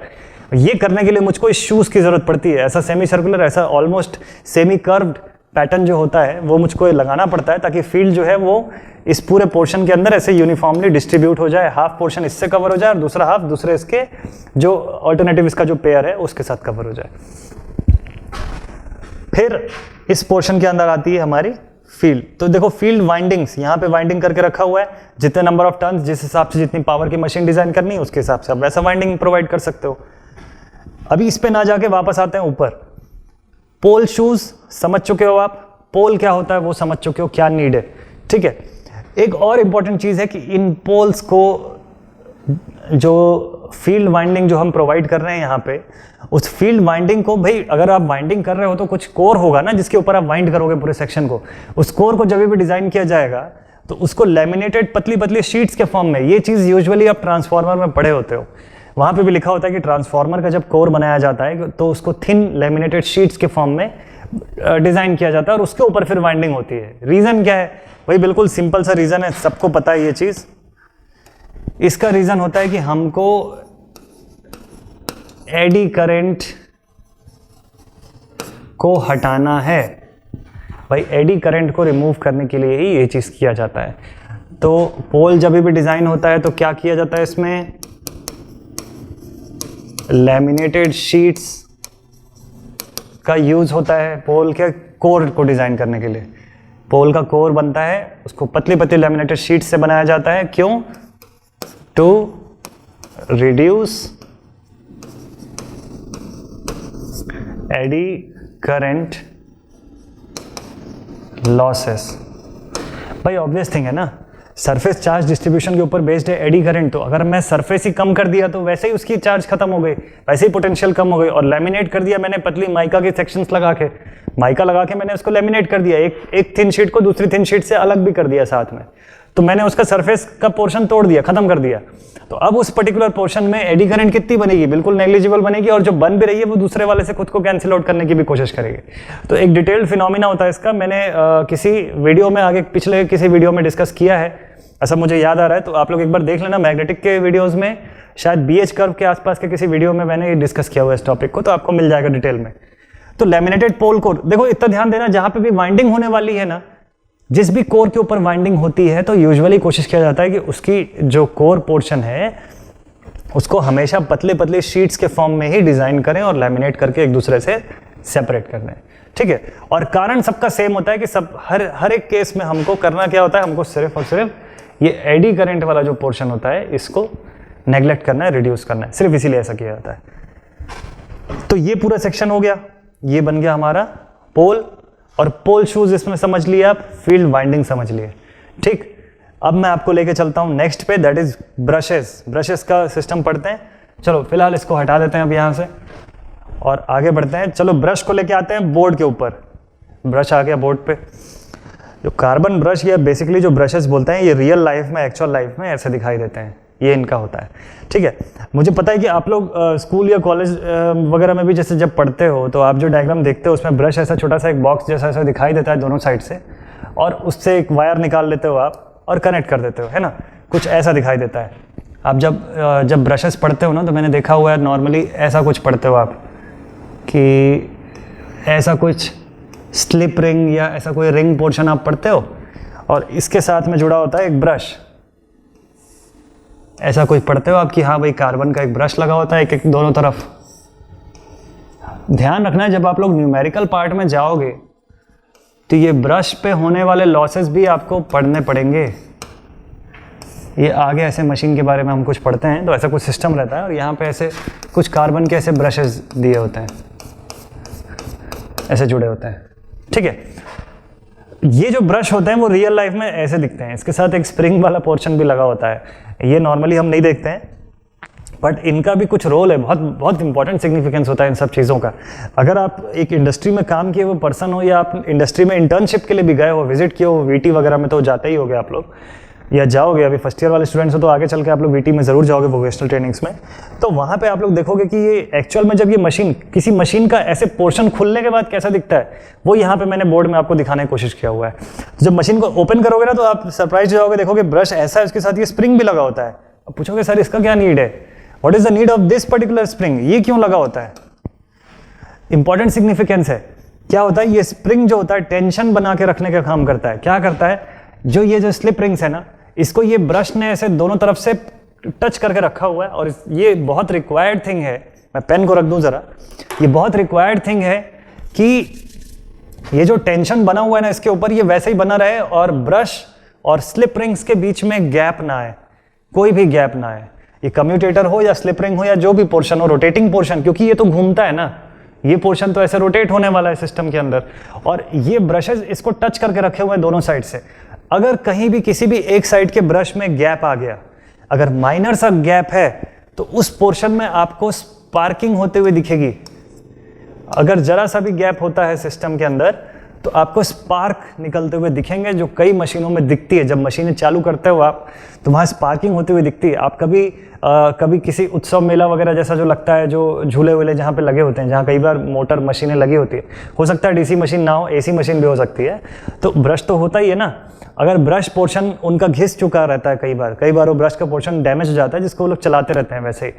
ये करने के लिए मुझको इस शूज की जरूरत पड़ती है, ऐसा सेमी सर्कुलर, ऐसा ऑलमोस्ट सेमी कर्व्ड पैटर्न जो होता है वो मुझको लगाना पड़ता है, ताकि फील्ड जो है वो इस पूरे पोर्शन के अंदर ऐसे यूनिफॉर्मली डिस्ट्रीब्यूट हो जाए, हाफ पोर्शन इससे कवर हो जाए और दूसरा हाफ दूसरे इसके जो ऑल्टरनेटिव इसका जो पेयर है उसके साथ कवर हो जाए। फिर इस पोर्शन के अंदर आती है हमारी फील्ड। तो देखो फील्ड वाइंडिंग्स, यहाँ पे वाइंडिंग करके रखा हुआ है, जितने नंबर ऑफ टर्न्स, जिस हिसाब से जितनी पावर की मशीन डिजाइन करनी है उसके हिसाब से आप वैसा वाइंडिंग प्रोवाइड कर सकते हो। अभी इस पे ना जाके वापस आते हैं ऊपर। पोल शूज समझ चुके हो आप, पोल क्या होता है वो समझ चुके हो, क्या नीड है, ठीक है। एक और इंपॉर्टेंट चीज है कि इन पोल्स को जो फील्ड वाइंडिंग जो हम प्रोवाइड कर रहे हैं यहाँ पे, उस फील्ड वाइंडिंग को भाई अगर आप वाइंडिंग कर रहे हो तो कुछ कोर होगा ना जिसके ऊपर आप वाइंड करोगे पूरे सेक्शन को। उस कोर को जब भी डिजाइन किया जाएगा तो उसको लैमिनेटेड पतली पतली शीट्स के फॉर्म में, ये चीज़ यूजुअली आप ट्रांसफार्मर में पढ़े होते हो, वहाँ पे भी लिखा होता है कि ट्रांसफार्मर का जब कोर बनाया जाता है तो उसको थिन लैमिनेटेड शीट्स के फॉर्म में डिज़ाइन किया जाता है और उसके ऊपर फिर वाइंडिंग होती है। रीज़न क्या है भाई? बिल्कुल सिंपल सा रीज़न है, सबको पता है ये चीज़। इसका रीज़न होता है कि हमको एडी करंट को हटाना है। भाई एडी करंट को रिमूव करने के लिए ही ये चीज़ किया जाता है। तो पोल जब भी डिज़ाइन होता है तो क्या किया जाता है इसमें? लैमिनेटेड शीट्स का यूज़ होता है पोल के कोर को डिज़ाइन करने के लिए। पोल का कोर बनता है, उसको पतली पतली लैमिनेटेड शीट्स से बनाया जाता है। क्यों? To reduce eddy current losses. भाई ऑब्वियस थिंग है ना, सरफेस चार्ज डिस्ट्रीब्यूशन के ऊपर बेस्ड है एडी करंट। तो अगर मैं सरफेस ही कम कर दिया तो वैसे ही उसकी चार्ज खत्म हो गई, वैसे ही पोटेंशियल कम हो गई। और लैमिनेट कर दिया मैंने पतली माइका के सेक्शंस लगा के, माइका लगा के मैंने उसको लैमिनेट कर दिया, एक थिन शीट को दूसरी थिन शीट से अलग भी कर दिया साथ में, तो मैंने उसका सरफेस का पोर्शन तोड़ दिया, खत्म कर दिया। तो अब उस पर्टिकुलर पोर्शन में एडी करंट कितनी बनेगी? बिल्कुल नेग्लिजिबल बनेगी, और जो बन भी रही है वो दूसरे वाले से खुद को कैंसिल आउट करने की भी कोशिश करेगी। तो एक डिटेल्ड फिनोमिना होता है इसका, मैंने किसी वीडियो में आगे पिछले किसी वीडियो में डिस्कस किया है, ऐसा मुझे याद आ रहा है। तो आप लोग एक बार देख लेना, मैग्नेटिक के वीडियोस में शायद बीएच कर्व के आसपास के किसी वीडियो में मैंने डिस्कस किया हुआ है इस टॉपिक को, तो आपको मिल जाएगा डिटेल में। तो लैमिनेटेड पोल कोर, देखो इतना ध्यान देना, जहां पे भी वाइंडिंग होने वाली है ना, जिस भी कोर के ऊपर वाइंडिंग होती है तो यूजुअली कोशिश किया जाता है कि उसकी जो कोर पोर्शन है उसको हमेशा पतले पतले शीट्स के फॉर्म में ही डिजाइन करें और लैमिनेट करके एक दूसरे से सेपरेट कर दें। ठीक है, और कारण सबका सेम होता है कि सब हर एक केस में हमको करना क्या होता है, हमको सिर्फ और सिर्फ ये एडी करंट वाला जो पोर्शन होता है इसको नेग्लेक्ट करना है, रिड्यूस करना है, सिर्फ इसीलिए ऐसा किया जाता है। तो ये पूरा सेक्शन हो गया, ये बन गया हमारा पोल। और पोल शूज इसमें समझ लिए आप, फील्ड वाइंडिंग समझ लिए। ठीक, अब मैं आपको लेके चलता हूं नेक्स्ट पे, दैट इज ब्रशेस। ब्रशेस का सिस्टम पढ़ते हैं। चलो फिलहाल इसको हटा देते हैं अब यहाँ से और आगे बढ़ते हैं। चलो ब्रश को लेके आते हैं बोर्ड के ऊपर। ब्रश आ गया बोर्ड पे। जो कार्बन ब्रश या बेसिकली जो ब्रशेस बोलते हैं, ये रियल लाइफ में, एक्चुअल लाइफ में ऐसे दिखाई देते हैं, ये इनका होता है। ठीक है, मुझे पता है कि आप लोग स्कूल या कॉलेज वगैरह में भी जैसे जब पढ़ते हो तो आप जो डायग्राम देखते हो उसमें ब्रश ऐसा छोटा सा एक बॉक्स जैसा ऐसा दिखाई देता है दोनों साइड से, और उससे एक वायर निकाल लेते हो आप और कनेक्ट कर देते हो, है ना, कुछ ऐसा दिखाई देता है। आप जब ब्रशेस पढ़ते हो ना, तो मैंने देखा हुआ है नॉर्मली ऐसा कुछ पढ़ते हो आप कि ऐसा कुछ स्लिप रिंग या ऐसा कोई रिंग पोर्शन आप पढ़ते हो और इसके साथ में जुड़ा होता है एक ब्रश। ऐसा कुछ पढ़ते हो आप कि हाँ भाई कार्बन का एक ब्रश लगा होता है एक दोनों तरफ। ध्यान रखना है जब आप लोग न्यूमेरिकल पार्ट में जाओगे तो ये ब्रश पे होने वाले लॉसेस भी आपको पढ़ने पड़ेंगे। ये आगे ऐसे मशीन के बारे में हम कुछ पढ़ते हैं तो ऐसा कुछ सिस्टम रहता है और यहाँ पे ऐसे कुछ कार्बन के ऐसे ब्रशेस दिए होते हैं, ऐसे जुड़े होते हैं। ठीक है, ये जो ब्रश होते हैं वो रियल लाइफ में ऐसे दिखते हैं, इसके साथ एक स्प्रिंग वाला पोर्शन भी लगा होता है। ये नॉर्मली हम नहीं देखते हैं, बट इनका भी कुछ रोल है, बहुत बहुत इंपॉर्टेंट सिग्निफिकेंस होता है इन सब चीज़ों का। अगर आप एक इंडस्ट्री में काम किए हुए पर्सन हो या आप इंडस्ट्री में इंटर्नशिप के लिए भी गए हो, विजिट किए हो वीटी वगैरह में, तो जाते ही होगे आप लोग या जाओगे। अभी फर्स्ट ईयर वाले स्टूडेंट्स हो तो आगे चल के आप लोग वीटी में ज़रूर जाओगे वोकेशनल ट्रेनिंग्स में, तो वहाँ पे आप लोग देखोगे कि ये एक्चुअल में जब ये मशीन, किसी मशीन का ऐसे पोर्शन खुलने के बाद कैसा दिखता है, वो यहाँ पे मैंने बोर्ड में आपको दिखाने की कोशिश किया हुआ है। जब मशीन को ओपन करोगे ना तो आप सरप्राइज हो जाओगे, देखोगे ब्रश ऐसा है, उसके साथ ये स्प्रिंग भी लगा होता है। अब पूछोगे सर इसका क्या नीड है, what is the need of this particular spring, ये क्यों लगा होता है? इंपॉर्टेंट सिग्निफिकेंस है। क्या होता है, ये स्प्रिंग जो होता है टेंशन बना के रखने का काम करता है। क्या करता है, जो ये स्लिप रिंग्स है ना, इसको ये ब्रश ने ऐसे दोनों तरफ से टच करके रखा हुआ है और ये बहुत रिक्वायर्ड थिंग है। मैं पेन को रख दूं जरा, ये बहुत रिक्वायर्ड थिंग है कि ये जो टेंशन बना हुआ है ना इसके ऊपर, ये वैसे ही बना रहे और ब्रश और स्लिप रिंग्स के बीच में गैप ना आए, कोई भी गैप ना आए। ये कम्यूटेटर हो या स्लिप रिंग हो या जो भी पोर्शन हो, रोटेटिंग पोर्शन, क्योंकि ये तो घूमता है ना, ये पोर्शन तो ऐसे रोटेट होने वाला है सिस्टम के अंदर, और ये ब्रशेस इसको टच करके रखे हुए हैं दोनों साइड से। अगर कहीं भी किसी भी एक साइड के ब्रश में गैप आ गया, अगर माइनर सा गैप है, तो उस पोर्शन में आपको स्पार्किंग होते हुए दिखेगी। अगर जरा सा भी गैप होता है सिस्टम के अंदर तो आपको स्पार्क निकलते हुए दिखेंगे, जो कई मशीनों में दिखती है। जब मशीनें चालू करते हो आप तो वहाँ स्पार्किंग होती हुई दिखती है। आप कभी किसी उत्सव मेला वगैरह जैसा जो लगता है, जो झूले वूले जहाँ पे लगे होते हैं, जहाँ कई बार मोटर मशीनें लगी होती है, हो सकता है डीसी मशीन ना हो, एसी मशीन भी हो सकती है, तो ब्रश तो होता ही है ना। अगर ब्रश पोर्शन उनका घिस चुका रहता है, कई बार वो ब्रश का पोर्शन डैमेज हो जाता है, जिसको वो लोग चलाते रहते हैं वैसे ही।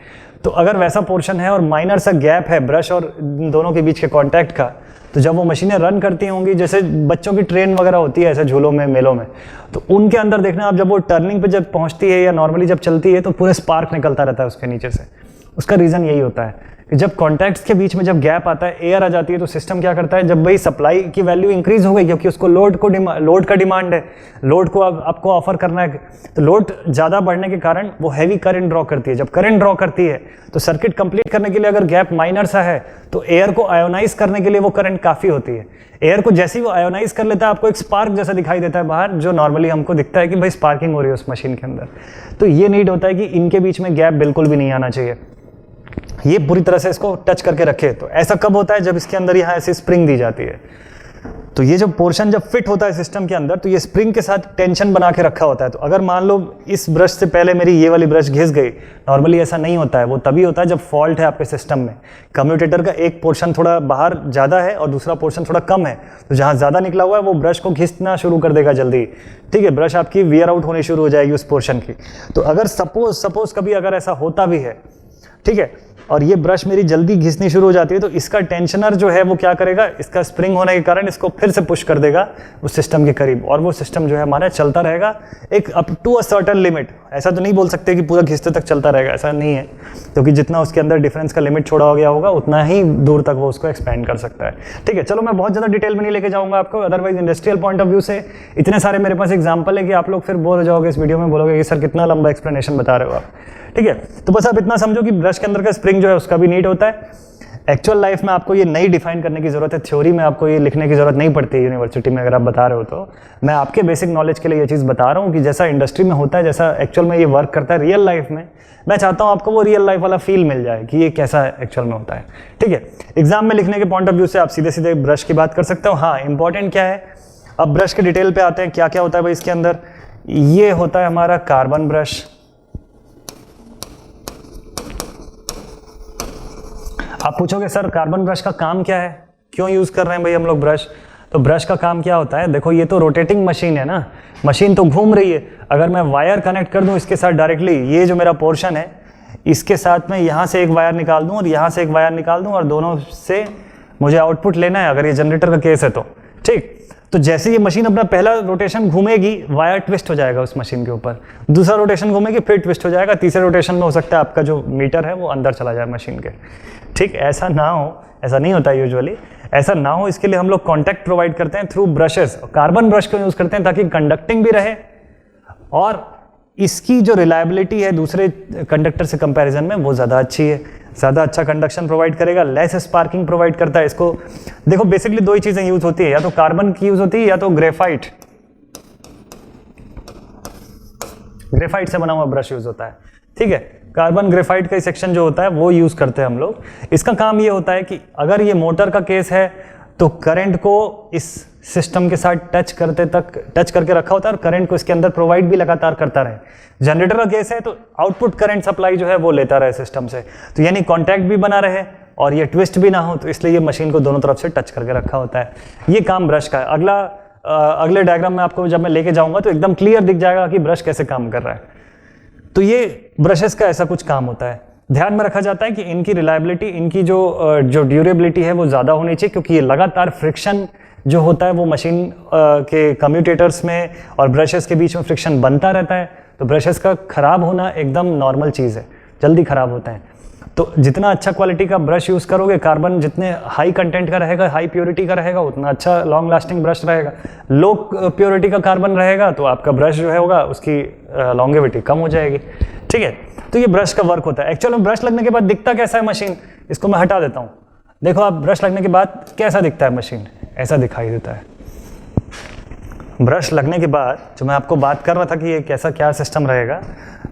तो अगर वैसा पोर्शन है और माइनर सा गैप है ब्रश और दोनों के बीच के कॉन्टैक्ट का, तो जब वो मशीनें रन करती होंगी, जैसे बच्चों की ट्रेन वगैरह होती है ऐसे झूलों में, मेलों में, तो उनके अंदर देखना आप, जब वो टर्निंग पे जब पहुंचती है या नॉर्मली जब चलती है तो पूरे स्पार्क निकलता रहता है उसके नीचे से। उसका रीज़न यही होता है कि जब कॉन्टैक्ट्स के बीच में जब गैप आता है, एयर आ जाती है, तो सिस्टम क्या करता है, जब भाई सप्लाई की वैल्यू इंक्रीज हो गई, क्योंकि उसको लोड का डिमांड है, लोड को आपको ऑफर करना है, तो लोड ज़्यादा बढ़ने के कारण वो हैवी करंट ड्रॉ करती है। जब करंट ड्रॉ करती है तो सर्किट कंप्लीट करने के लिए अगर गैप माइनर सा है तो एयर को आयोनाइज करने के लिए वो करंट काफ़ी होती है। एयर को जैसे ही वो आयोनाइज कर लेता है, आपको एक स्पार्क जैसा दिखाई देता है बाहर, जो नॉर्मली हमको दिखता है कि भाई स्पार्किंग हो रही है उस मशीन के अंदर। तो ये नीड होता है कि इनके बीच में गैप बिल्कुल भी नहीं आना चाहिए, ये पूरी तरह से इसको टच करके रखे। तो ऐसा कब होता है, जब इसके अंदर यहाँ ऐसी स्प्रिंग दी जाती है। तो ये जो पोर्शन जब फिट होता है सिस्टम के अंदर, तो ये स्प्रिंग के साथ टेंशन बना के रखा होता है। तो अगर मान लो इस ब्रश से पहले मेरी ये वाली ब्रश घिस गई, नॉर्मली ऐसा नहीं होता है, वो तभी होता है जब फॉल्ट है आपके सिस्टम में, कम्यूटेटर का एक पोर्शन थोड़ा बाहर ज़्यादा है और दूसरा पोर्शन थोड़ा कम है, तो जहाँ ज़्यादा निकला हुआ है वो ब्रश को घिसना शुरू कर देगा जल्दी, ठीक है, ब्रश आपकी वियर आउट होनी शुरू हो जाएगी उस पोर्शन की। तो अगर सपोज कभी अगर ऐसा होता भी है, ठीक है, और ये ब्रश मेरी जल्दी घिसनी शुरू हो जाती है, तो इसका टेंशनर जो है वो क्या करेगा, इसका स्प्रिंग होने के कारण इसको फिर से पुश कर देगा उस सिस्टम के करीब, और वो सिस्टम जो है हमारा चलता रहेगा एक up to a certain limit. ऐसा तो नहीं बोल सकते कि पूरा घिसते तक चलता रहेगा, ऐसा नहीं है, क्योंकि जितना उसके अंदर डिफरेंस का लिमिट छोड़ा हो गया होगा उतना ही दूर तक वो उसको एक्सपेंड कर सकता है। ठीक है, चलो मैं बहुत ज़्यादा डिटेल में नहीं लेके जाऊँगा आपको, otherwise industrial point of view से इतने सारे मेरे पास एग्जाम्पल है कि आप लोग फिर बोर हो जाओगे इस वीडियो में, बोलोगे कि सर कितना लंबा एक्सप्लेनेशन बता रहे हो आप। ठीक है, तो बस आप इतना समझो कि ब्रश के अंदर का स्प्रिंग जो है उसका भी नीड होता है। एक्चुअल लाइफ में आपको ये नहीं डिफाइन करने की जरूरत है, थ्योरी में आपको ये लिखने की जरूरत नहीं पड़ती है यूनिवर्सिटी में अगर आप बता रहे हो तो। मैं आपके बेसिक नॉलेज के लिए ये चीज़ बता रहा हूँ कि जैसा इंडस्ट्री में होता है, जैसा एक्चुअल में ये वर्क करता है रियल लाइफ में, मैं चाहता हूँ आपको वो रियल लाइफ वाला फील मिल जाए कि ये कैसा एक्चुअल में होता है। ठीक है, एग्जाम में लिखने के पॉइंट ऑफ व्यू से आप सीधे सीधे ब्रश की बात कर सकते हो। हाँ, इंपॉर्टेंट क्या है, अब ब्रश के डिटेल पे आते हैं, क्या क्या होता है भाई इसके अंदर। ये होता है हमारा कार्बन ब्रश। आप पूछोगे सर कार्बन ब्रश का काम क्या है, क्यों यूज कर रहे हैं भाई हम लोग ब्रश। तो ब्रश का काम क्या होता है, देखो ये तो रोटेटिंग मशीन है ना, मशीन तो घूम रही है। अगर मैं वायर कनेक्ट कर दूं इसके साथ डायरेक्टली, ये जो मेरा पोर्शन है इसके साथ में यहाँ से एक वायर निकाल दूं और यहाँ से एक वायर निकाल दूं, और दोनों से मुझे आउटपुट लेना है, अगर ये जनरेटर का केस है तो। ठीक, तो जैसे ये मशीन अपना पहला रोटेशन घूमेगी, वायर ट्विस्ट हो जाएगा उस मशीन के ऊपर, दूसरा रोटेशन घूमेगी फिर ट्विस्ट हो जाएगा, तीसरे रोटेशन में हो सकता है आपका जो मीटर है वो अंदर चला जाए मशीन के। ठीक, ऐसा ना हो, ऐसा नहीं होता है यूजुअली, ऐसा ना हो इसके लिए हम लोग कॉन्टैक्ट प्रोवाइड करते हैं थ्रू ब्रशेस। कार्बन ब्रश को यूज करते हैं ताकि कंडक्टिंग भी रहे और इसकी जो रिलायबिलिटी है दूसरे कंडक्टर से कंपैरिजन में वो ज़्यादा अच्छी है, ज़्यादा अच्छा कंडक्शन प्रोवाइड करेगा, लेस स्पार्किंग प्रोवाइड करता है। इसको देखो बेसिकली दो ही चीज़ें यूज होती है, या तो कार्बन की यूज होती है या तो ग्रेफाइट से बना हुआ ब्रश यूज होता है। ठीक है, कार्बन ग्रेफाइट का सेक्शन जो होता है वो यूज करते हैं हम लोग। इसका काम ये होता है कि अगर ये मोटर का केस है तो करंट को इस सिस्टम के साथ टच करके रखा होता है और करंट को इसके अंदर प्रोवाइड भी लगातार करता रहे। जनरेटर का केस है तो आउटपुट करंट सप्लाई जो है वो लेता रहे सिस्टम से, तो यानी कॉन्टैक्ट भी बना रहे और ये ट्विस्ट भी ना हो, तो इसलिए ये मशीन को दोनों तरफ से टच करके रखा होता है। ये काम ब्रश का है। अगले डायग्राम में आपको जब मैं लेके जाऊंगा तो एकदम क्लियर दिख जाएगा कि ब्रश कैसे काम कर रहा है। तो ये ब्रशेस का ऐसा कुछ काम होता है। ध्यान में रखा जाता है कि इनकी रिलायबिलिटी, इनकी जो ड्यूरेबिलिटी है वो ज़्यादा होनी चाहिए, क्योंकि ये लगातार फ्रिक्शन जो होता है वो मशीन के कम्यूटेटर्स में और ब्रशेस के बीच में फ्रिक्शन बनता रहता है। तो ब्रशेस का ख़राब होना एकदम नॉर्मल चीज़ है, जल्दी ख़राब होते हैं। तो जितना अच्छा क्वालिटी का ब्रश यूज़ करोगे, कार्बन जितने हाई कंटेंट का रहेगा, हाई प्योरिटी का रहेगा, उतना अच्छा लॉन्ग लास्टिंग ब्रश रहेगा। लो प्योरिटी का कार्बन रहेगा तो आपका ब्रश जो है होगा उसकी लॉन्गेविटी कम हो जाएगी। ठीक है, तो ये ब्रश का वर्क होता है। एक्चुअली ब्रश लगने के बाद दिखता कैसा है मशीन, इसको मैं हटा देता हूँ। देखो आप ब्रश लगने के बाद कैसा दिखता है मशीन, ऐसा दिखाई देता है। ब्रश लगने के बाद जो मैं आपको बात कर रहा था कि ये कैसा क्या सिस्टम रहेगा,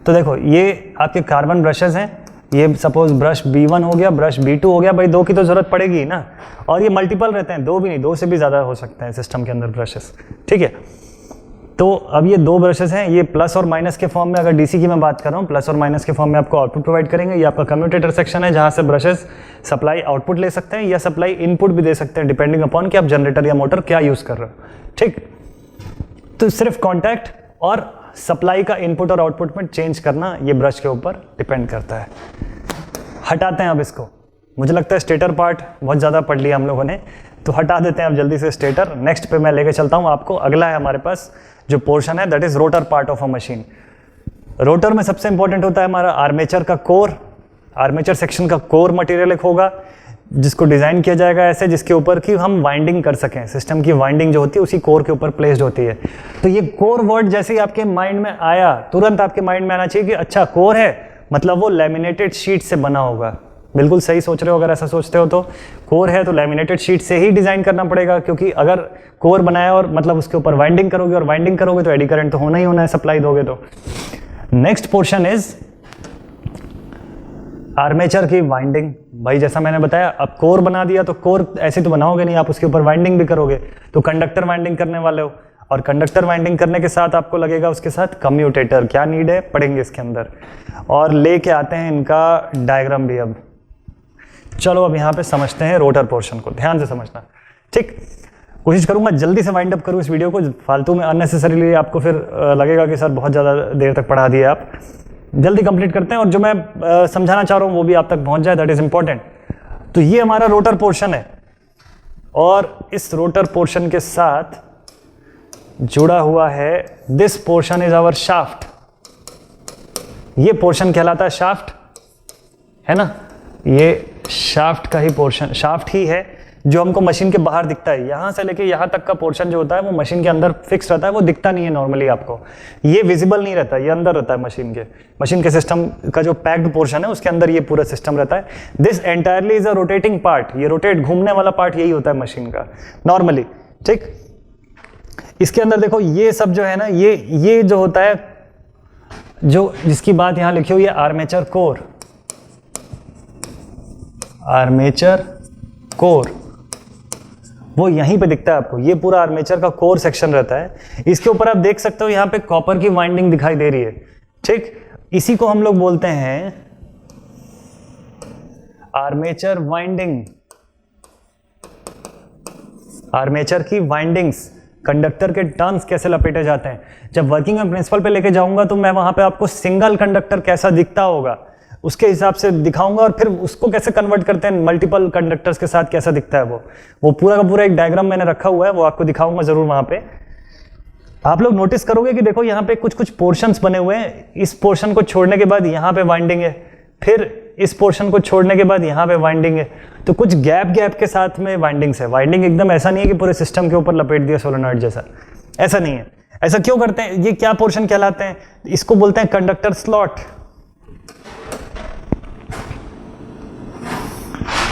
तो देखो ये आपके कार्बन ब्रशेज हैं, ये सपोज ब्रश B1 हो गया, ब्रश B2 हो गया, भाई 2 की तो जरूरत पड़ेगी ही ना। और ये मल्टीपल रहते हैं, 2 भी नहीं, 2 से भी ज़्यादा हो सकते हैं सिस्टम के अंदर ब्रशेस, ठीक है। तो अब ये 2 ब्रशेस हैं, ये प्लस और माइनस के फॉर्म में, अगर डीसी की मैं बात कर रहा हूँ, प्लस और माइनस के फॉर्म में आपको आउटपुट प्रोवाइड करेंगे। ये आपका कम्यूटेटर सेक्शन है जहाँ से ब्रशेस सप्लाई आउटपुट ले सकते हैं या सप्लाई इनपुट भी दे सकते हैं, डिपेंडिंग अपॉन कि आप जनरेटर या मोटर क्या यूज़ कर रहे हो, ठीक। तो सिर्फ कॉन्टैक्ट और सप्लाई का इनपुट और आउटपुट में चेंज करना ये ब्रश के ऊपर डिपेंड करता है। हटाते हैं अब इसको, मुझे लगता है स्टेटर पार्ट बहुत ज़्यादा पढ़ लिया हम लोगों ने, तो हटा देते हैं अब जल्दी से स्टेटर। नेक्स्ट पे मैं लेके चलता हूँ आपको। अगला है हमारे पास जो पोर्शन है, that is rotor part of a machine. Rotor में सबसे इंपॉर्टेंट होता है हमारा आर्मेचर का कोर। आर्मेचर सेक्शन का कोर मटेरियल एक होगा जिसको डिज़ाइन किया जाएगा ऐसे, जिसके ऊपर कि हम वाइंडिंग कर सकें। सिस्टम की वाइंडिंग जो होती है उसी कोर के ऊपर प्लेस्ड होती है। तो ये कोर वर्ड जैसे ही आपके माइंड में आया, तुरंत आपके माइंड में आना चाहिए कि अच्छा कोर है मतलब वो लैमिनेटेड शीट से बना होगा। बिल्कुल सही सोच रहे हो, अगर ऐसा सोचते हो तो। कोर है तो लैमिनेटेड शीट से ही डिज़ाइन करना पड़ेगा, क्योंकि अगर कोर बनाया और मतलब उसके ऊपर वाइंडिंग करोगे, और वाइंडिंग करोगे तो एडी करंट तो होना ही होना है, सप्लाई दोगे तो। नेक्स्ट पोर्शन इज आर्मेचर की वाइंडिंग। भाई जैसा मैंने बताया, अब कोर बना दिया तो कोर ऐसे तो बनाओगे नहीं, आप उसके ऊपर वाइंडिंग भी करोगे, तो कंडक्टर वाइंडिंग करने वाले हो। और कंडक्टर वाइंडिंग करने के साथ आपको लगेगा उसके साथ कम्यूटेटर। क्या नीड है, पढ़ेंगे इसके अंदर। और लेके आते हैं इनका डायग्राम भी। अब चलो अब यहाँ पे समझते हैं रोटर पोर्शन को, ध्यान से समझना, ठीक। कोशिश करूंगा जल्दी से वाइंड अप करूँ इस वीडियो को, फालतू में अननेसेसरीली आपको फिर लगेगा कि सर बहुत ज़्यादा देर तक पढ़ा दिए आप। जल्दी कंप्लीट करते हैं और जो मैं समझाना चाह रहा हूँ वो भी आप तक पहुँच जाए, दैट इज़ इंपॉर्टेंट। तो ये हमारा रोटर पोर्शन है और इस रोटर पोर्शन के साथ जुड़ा हुआ है, this portion is our shaft. ये पोर्शन कहलाता है शाफ्ट, है ना। ये शाफ्ट का ही पोर्शन, शाफ्ट ही है जो हमको मशीन के बाहर दिखता है। यहाँ से लेके यहाँ तक का पोर्शन जो होता है वो मशीन के अंदर फिक्स रहता है, वो दिखता नहीं है नॉर्मली आपको, ये विजिबल नहीं रहता, ये अंदर रहता है मशीन के सिस्टम का जो पैक्ड पोर्शन है उसके अंदर ये पूरा सिस्टम रहता है। This entirely is a rotating part. ये रोटेट, घूमने वाला पार्ट यही होता है मशीन का नॉर्मली, ठीक। इसके अंदर देखो ये सब जो है ना, ये जो होता है, जो जिसकी बात यहाँ लिखी हुई है आर्मेचर कोर। आर्मेचर कोर वो यहीं पे दिखता है आपको, ये पूरा आर्मेचर का कोर सेक्शन रहता है। इसके ऊपर आप देख सकते हो यहाँ पे कॉपर की वाइंडिंग दिखाई दे रही है, ठीक। इसी को हम लोग बोलते हैं आर्मेचर वाइंडिंग। आर्मेचर की वाइंडिंग्स, कंडक्टर के टर्न्स कैसे लपेटे जाते हैं। जब वर्किंग में प्रिंसिपल पे लेके जाऊंगा तो मैं वहां पे आपको सिंगल कंडक्टर कैसा दिखता होगा उसके हिसाब से दिखाऊंगा, और फिर उसको कैसे कन्वर्ट करते हैं मल्टीपल कंडक्टर्स के साथ कैसा दिखता है वो पूरा का पूरा एक डायग्राम मैंने रखा हुआ है, वो आपको दिखाऊंगा जरूर वहां पे। आप लोग नोटिस करोगे कि देखो यहाँ पे कुछ कुछ पोर्शंस बने हुए हैं। इस पोर्शन को छोड़ने के बाद यहाँ पे वाइंडिंग है, फिर इस पोर्शन को छोड़ने के बाद यहाँ पे वाइंडिंग है, तो कुछ गैप के साथ में वाइंडिंग्स है। वाइंडिंग एकदम ऐसा नहीं है कि पूरे सिस्टम के ऊपर लपेट दिया सोलेनॉइड जैसा, ऐसा नहीं है। ऐसा क्यों करते हैं, ये क्या पोर्शन कहलाते हैं, इसको बोलते हैं कंडक्टर स्लॉट।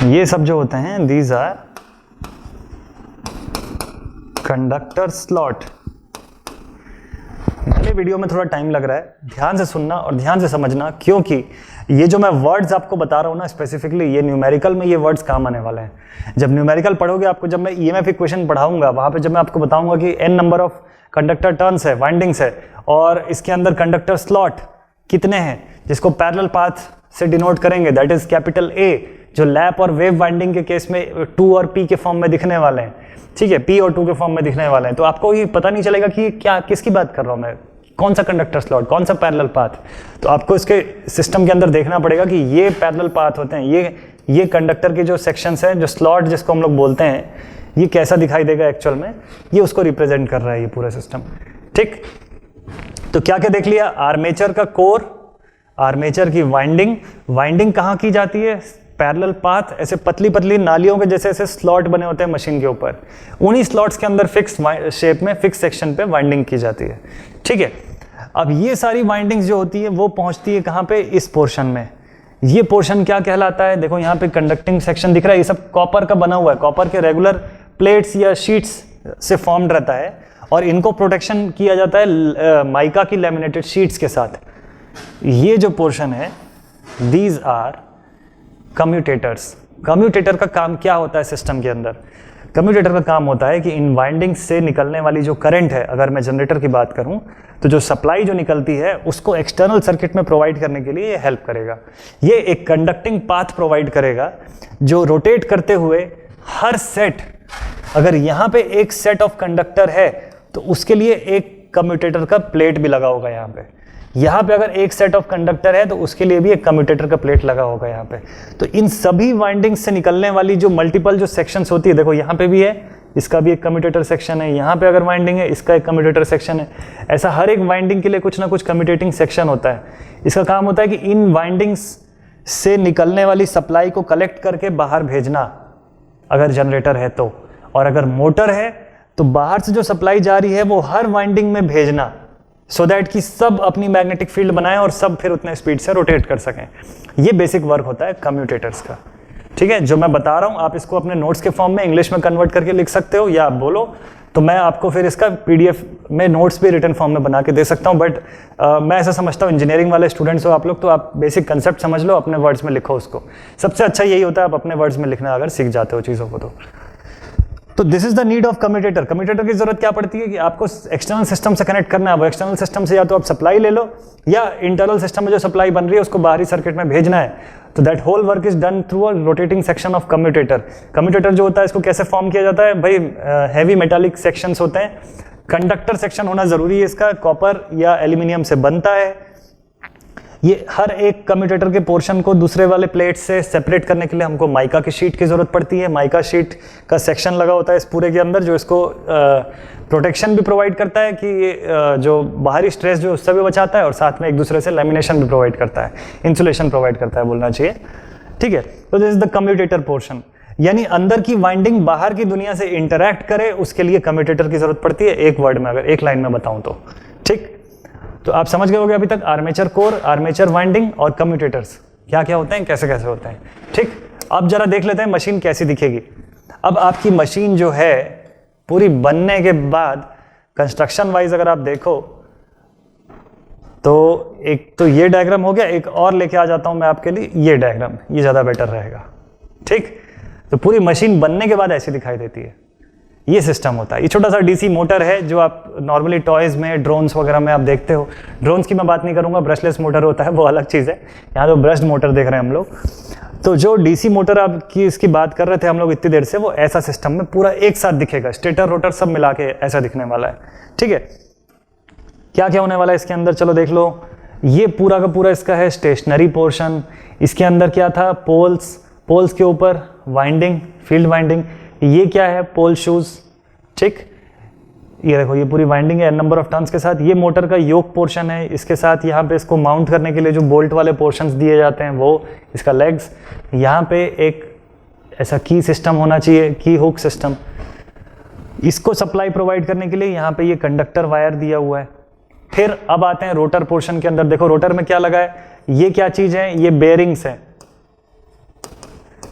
ये सब जो होते हैं दीज आर कंडक्टर स्लॉट। पहले वीडियो में थोड़ा टाइम लग रहा है, ध्यान से सुनना और ध्यान से समझना, क्योंकि ये जो मैं वर्ड्स आपको बता रहा हूँ ना स्पेसिफिकली, ये न्यूमेरिकल में ये वर्ड्स काम आने वाले हैं। जब न्यूमेरिकल पढ़ोगे आपको, जब मैं ईएमएफ इक्वेशन पढ़ाऊंगा वहां पे जब मैं आपको बताऊंगा कि n number of conductor turns है, वाइंडिंग्स है, और इसके अंदर कंडक्टर स्लॉट कितने हैं जिसको पैरेलल पाथ से डिनोट करेंगे, दैट इज कैपिटल A, जो लैप और वेव वाइंडिंग के केस में 2 और P के फॉर्म में दिखने वाले हैं, ठीक है, P और 2 के फॉर्म में दिखने वाले हैं। तो आपको ये पता नहीं चलेगा कि क्या किसकी बात कर रहा हूँ मैं, कौन सा कंडक्टर स्लॉट, कौन सा पैरेलल पाथ। तो आपको इसके सिस्टम के अंदर देखना पड़ेगा कि ये पैरेलल पाथ होते हैं, ये कंडक्टर के जो सेक्शंस हैं, जो स्लॉट जिसको हम लोग बोलते हैं, ये कैसा दिखाई देगा एक्चुअल में, ये उसको रिप्रेजेंट कर रहा है ये पूरा सिस्टम, ठीक। तो क्या क्या देख लिया, आर्मेचर का कोर, आर्मेचर की वाइंडिंग कहाँ की जाती है, पैरेलल पाथ, ऐसे पतली पतली नालियों के जैसे ऐसे स्लॉट बने होते हैं मशीन के ऊपर, उन्हीं स्लॉट्स के अंदर फिक्स शेप में फिक्स सेक्शन पे वाइंडिंग की जाती है, ठीक है। अब ये सारी वाइंडिंग्स जो होती है वो पहुंचती है कहाँ पे, इस पोर्शन में। ये पोर्शन क्या कहलाता है, देखो यहाँ पे कंडक्टिंग सेक्शन दिख रहा है, ये सब कॉपर का बना हुआ है, कॉपर के रेगुलर प्लेट्स या शीट्स से फॉर्म्ड रहता है, और इनको प्रोटेक्शन किया जाता है माइका की लैमिनेटेड शीट्स के साथ। ये जो पोर्शन है दीज आर कम्यूटेटर्स। कम्यूटेटर का काम क्या होता है सिस्टम के अंदर? कम्यूटेटर का काम होता है कि इन वाइंडिंग्स से निकलने वाली जो करंट है, अगर मैं जनरेटर की बात करूं तो जो सप्लाई जो निकलती है उसको एक्सटर्नल सर्किट में प्रोवाइड करने के लिए ये हेल्प करेगा। ये एक कंडक्टिंग पाथ प्रोवाइड करेगा जो रोटेट करते हुए हर सेट, अगर यहाँ पे एक सेट ऑफ कंडक्टर है तो उसके लिए एक कम्यूटेटर का प्लेट भी लगा होगा यहाँ पे अगर एक सेट ऑफ कंडक्टर है तो उसके लिए भी एक कम्यूटेटर का प्लेट लगा होगा यहाँ पे। तो इन सभी वाइंडिंग्स से निकलने वाली जो मल्टीपल जो सेक्शंस होती है, देखो यहाँ पे भी है, इसका भी एक कम्यूटेटर सेक्शन है, यहाँ पे अगर वाइंडिंग है इसका एक कम्यूटेटर सेक्शन है। ऐसा हर एक वाइंडिंग के लिए कुछ ना कुछ कम्यूटेटिंग सेक्शन होता है। इसका काम होता है कि इन वाइंडिंग्स से निकलने वाली सप्लाई को कलेक्ट करके बाहर भेजना, अगर जनरेटर है तो, और अगर मोटर है तो बाहर से जो सप्लाई जा रही है वो हर वाइंडिंग में भेजना, सो दैट कि सब अपनी मैग्नेटिक फील्ड बनाएं और सब फिर उतने स्पीड से रोटेट कर सकें। ये बेसिक वर्क होता है कम्यूटेटर्स का। ठीक है, जो मैं बता रहा हूं आप इसको अपने नोट्स के फॉर्म में इंग्लिश में कन्वर्ट करके लिख सकते हो, या आप बोलो तो मैं आपको फिर इसका पीडीएफ में नोट्स भी रिटन फॉर्म में बना के दे सकता हूं। बट मैं ऐसा समझता हूं, इंजीनियरिंग वाले स्टूडेंट्स हो आप लोग, तो आप बेसिक कंसेप्ट समझ लो, अपने वर्ड्स में लिखो उसको। सबसे अच्छा यही होता है, आप अपने वर्ड्स में लिखना अगर सीख जाते हो चीज़ों को तो this is the need of commutator. Commutator की जरूरत क्या पड़ती है कि आपको एक्सटर्नल सिस्टम से कनेक्ट करना है। वो एक्सटर्नल सिस्टम से या तो आप सप्लाई ले लो, या इंटरनल सिस्टम में जो सप्लाई बन रही है उसको बाहरी सर्किट में भेजना है। तो that whole work is done through a rotating section of commutator. Commutator जो होता है इसको कैसे फॉर्म किया जाता है भाई? हैवी मेटालिक सेक्शंस होते हैं, कंडक्टर सेक्शन होना जरूरी है इसका, कॉपर या एल्यूमिनियम से बनता है। ये हर एक कम्यूटेटर के पोर्शन को दूसरे वाले प्लेट से सेपरेट करने के लिए हमको माइका की शीट की जरूरत पड़ती है। माइका शीट का सेक्शन लगा होता है इस पूरे के अंदर, जो इसको प्रोटेक्शन भी प्रोवाइड करता है कि ये जो बाहरी स्ट्रेस जो उससे भी बचाता है, और साथ में एक दूसरे से लैमिनेशन भी प्रोवाइड करता है, इंसुलेशन प्रोवाइड करता है बोलना चाहिए। ठीक है, तो this is the commutator portion, यानी अंदर की वाइंडिंग बाहर की दुनिया से इंटरैक्ट करे, उसके लिए कम्यूटेटर की जरूरत पड़ती है। एक वर्ड में अगर एक लाइन में बताऊं तो, ठीक, तो आप समझ गए होंगे अभी तक आर्मेचर कोर, आर्मेचर वाइंडिंग और कम्यूटेटर्स क्या क्या होते हैं, कैसे कैसे होते हैं। ठीक, अब जरा देख लेते हैं मशीन कैसी दिखेगी। अब आपकी मशीन जो है पूरी बनने के बाद कंस्ट्रक्शन वाइज अगर आप देखो तो एक तो ये डायग्राम हो गया, एक और लेके आ जाता हूं मैं आपके लिए, ये डायग्राम, ये ज़्यादा बेटर रहेगा। ठीक, तो पूरी मशीन बनने के बाद ऐसी दिखाई देती है। ये सिस्टम होता है। ये छोटा सा डीसी मोटर है जो आप नॉर्मली टॉयज़ में, ड्रोन्स वगैरह में आप देखते हो। ड्रोन्स की मैं बात नहीं करूँगा, ब्रशलेस मोटर होता है, वो अलग चीज़ है। यहाँ तो ब्रश्ड मोटर देख रहे हैं हम लोग। तो जो डीसी मोटर आपकी इसकी बात कर रहे थे हम लोग इतनी देर से, वो ऐसा सिस्टम में पूरा एक साथ दिखेगा, स्टेटर रोटर सब मिला के ऐसा दिखने वाला है। ठीक है, क्या क्या होने वाला है इसके अंदर, चलो देख लो। ये पूरा का पूरा इसका है स्टेशनरी पोर्शन। इसके अंदर क्या था? पोल्स, पोल्स के ऊपर वाइंडिंग, फील्ड वाइंडिंग। ये क्या है? पोल शूज। ठीक, ये देखो ये पूरी वाइंडिंग है नंबर ऑफ टर्न्स के साथ। ये मोटर का योक पोर्शन है, इसके साथ यहाँ पे इसको माउंट करने के लिए जो बोल्ट वाले पोर्शंस दिए जाते हैं वो, इसका लेग्स। यहाँ पे एक ऐसा की सिस्टम होना चाहिए, की हुक सिस्टम। इसको सप्लाई प्रोवाइड करने के लिए यहाँ पे ये कंडक्टर वायर दिया हुआ है। फिर अब आते हैं रोटर पोर्शन के अंदर। देखो रोटर में क्या लगा है, ये क्या चीज है? ये बेरिंग्स है,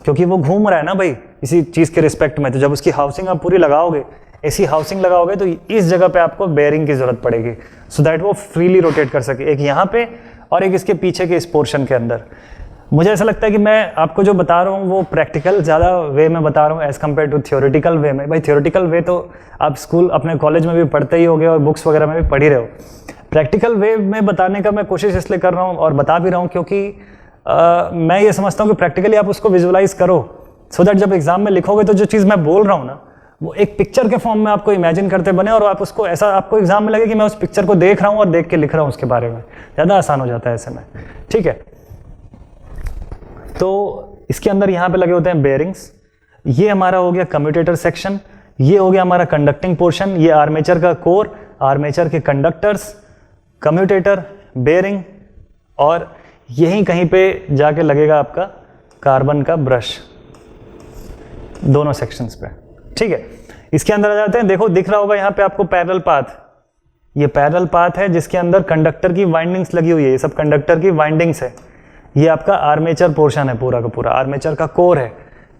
क्योंकि वो घूम रहा है ना भाई इसी चीज के रिस्पेक्ट में। तो जब उसकी हाउसिंग आप पूरी लगाओगे, ऐसी हाउसिंग लगाओगे, तो इस जगह पे आपको बेरिंग की जरूरत पड़ेगी, सो दैट वो फ्रीली रोटेट कर सके। एक यहाँ पे और एक इसके पीछे के इस पोर्शन के अंदर। मुझे ऐसा लगता है कि मैं आपको जो बता रहा हूँ वो प्रैक्टिकल ज़्यादा वे में बता रहा हूँ एज कम्पेयर टू थियोरेटिकल वे में। भाई थियोरेटिकल वे तो आप स्कूल अपने कॉलेज में भी पढ़ते ही होगे और बुक्स वगैरह में भी पढ़ ही रहे हो। प्रैक्टिकल वे में बताने का मैं कोशिश इसलिए कर रहा हूँ और बता भी रहा हूँ क्योंकि मैं ये समझता हूँ कि प्रैक्टिकली आप उसको विजुअलाइज करो, सो दैट जब एग्जाम में लिखोगे तो जो चीज़ मैं बोल रहा हूँ ना, वो एक पिक्चर के फॉर्म में आपको इमेजिन करते बने, और आप उसको ऐसा आपको एग्जाम में लगे कि मैं उस पिक्चर को देख रहा हूँ और देख के लिख रहा हूँ उसके बारे में। ज़्यादा आसान हो जाता है ऐसे में। ठीक है, तो इसके अंदर यहाँ पे लगे होते हैं बेरिंग्स। ये हमारा हो गया कम्यूटेटर सेक्शन। ये हो गया हमारा कंडक्टिंग पोर्शन। ये आर्मेचर का कोर, आर्मेचर के कंडक्टर्स, कम्यूटेटर, बेरिंग, और यहीं कहीं पे जाके लगेगा आपका कार्बन का ब्रश दोनों सेक्शंस पे। ठीक है, इसके अंदर आ जाते हैं। देखो दिख रहा होगा यहाँ पे आपको पैरेलल पाथ। ये पैरेलल पाथ है जिसके अंदर कंडक्टर की वाइंडिंग्स लगी हुई है। ये सब कंडक्टर की वाइंडिंग्स है। ये आपका आर्मेचर पोर्शन है, पूरा का पूरा आर्मेचर का कोर है।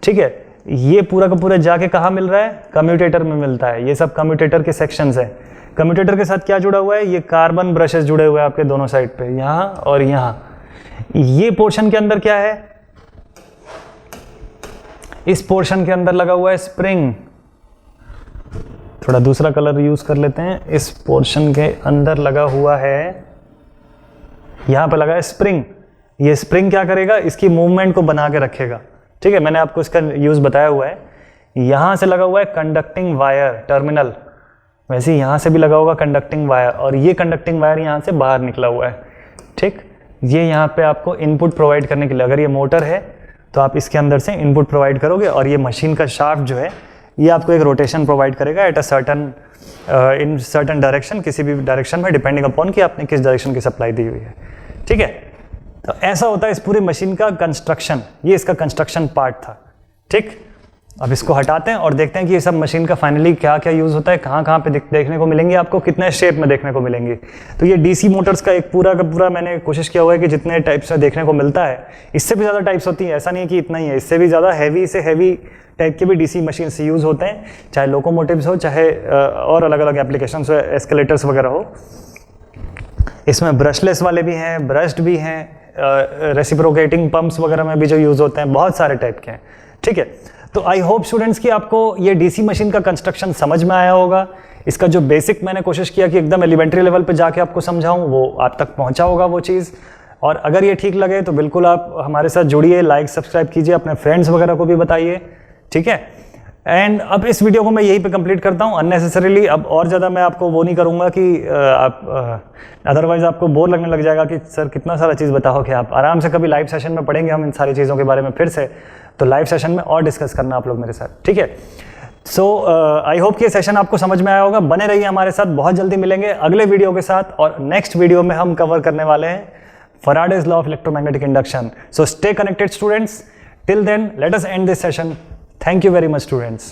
ठीक है, ये पूरा का पूरा जाके कहाँ मिल रहा है? कम्यूटेटर में मिलता है। ये सब कम्यूटेटर के सेक्शंस है। कम्यूटेटर के साथ क्या जुड़ा हुआ है? ये कार्बन ब्रशेस जुड़े हुए हैं आपके दोनों साइड पे, यहाँ और यहाँ। ये पोर्शन के अंदर क्या है, इस पोर्शन के अंदर लगा हुआ है स्प्रिंग, थोड़ा दूसरा कलर यूज कर लेते हैं, इस पोर्शन के अंदर लगा हुआ है, यहां पे लगा है स्प्रिंग। ये स्प्रिंग क्या करेगा, इसकी मूवमेंट को बना के रखेगा, ठीक है, मैंने आपको इसका यूज बताया हुआ है। यहां से लगा हुआ है कंडक्टिंग वायर टर्मिनल, वैसे यहां से भी लगा होगा कंडक्टिंग वायर, और ये कंडक्टिंग वायर यहां से बाहर निकला हुआ है, ठीक। ये यहाँ पे आपको इनपुट प्रोवाइड करने के लिए, अगर ये मोटर है तो आप इसके अंदर से इनपुट प्रोवाइड करोगे, और ये मशीन का शाफ्ट जो है ये आपको एक रोटेशन प्रोवाइड करेगा at a certain in certain direction, किसी भी डायरेक्शन में डिपेंडिंग अपॉन कि आपने किस डायरेक्शन की सप्लाई दी हुई है, ठीक है। तो ऐसा होता है इस पूरी मशीन का कंस्ट्रक्शन, ये इसका कंस्ट्रक्शन पार्ट था, ठीक। अब इसको हटाते हैं और देखते हैं कि ये सब मशीन का फाइनली क्या क्या यूज़ होता है, कहाँ कहाँ पे देखने को मिलेंगे आपको, कितने शेप में देखने को मिलेंगे। तो ये डीसी मोटर्स का एक पूरा का पूरा मैंने कोशिश किया हुआ है कि जितने टाइप्स से देखने को मिलता है, इससे भी ज़्यादा टाइप्स होती हैं, ऐसा नहीं है कि इतना ही है, इससे भी ज़्यादा हैवी से हैवी टाइप के भी डीसी मशीन से यूज़ होते हैं, चाहे लोकोमोटिव्स हो, चाहे और अलग अलग एप्लीकेशन हो, एस्केलेटर्स वगैरह हो। इसमें ब्रशलेस वाले भी हैं, ब्रश्ड भी हैं, रेसिप्रोकेटिंग पंप्स वगैरह में भी जो यूज़ होते हैं, बहुत सारे टाइप के हैं, ठीक है। तो आई होप स्टूडेंट्स कि आपको ये डीसी मशीन का कंस्ट्रक्शन समझ में आया होगा। इसका जो बेसिक मैंने कोशिश किया कि एकदम एलिमेंट्री लेवल पे जाके आपको समझाऊं, वो आप तक पहुंचा होगा वो चीज़। और अगर ये ठीक लगे तो बिल्कुल आप हमारे साथ जुड़िए, लाइक सब्सक्राइब कीजिए, अपने फ्रेंड्स वगैरह को भी बताइए, ठीक है। एंड अब इस वीडियो को मैं यहीं पे कंप्लीट करता हूँ अननेसेसरीली। अब और ज़्यादा मैं आपको वो नहीं करूँगा कि आप अदरवाइज आपको बोर लगने लग जाएगा कि सर कितना सारा चीज़ बताओगे। आप आराम से कभी लाइव सेशन में पढ़ेंगे हम इन सारी चीज़ों के बारे में फिर से, तो लाइव सेशन में और डिस्कस करना आप लोग मेरे साथ, ठीक है। सो आई होप कि ये सेशन आपको समझ में आया होगा। बने रहिए हमारे साथ, बहुत जल्दी मिलेंगे अगले वीडियो के साथ, और नेक्स्ट वीडियो में हम कवर करने वाले हैं Faraday's law of electromagnetic induction. So stay connected students, till then let us end this session. Thank you very much, students.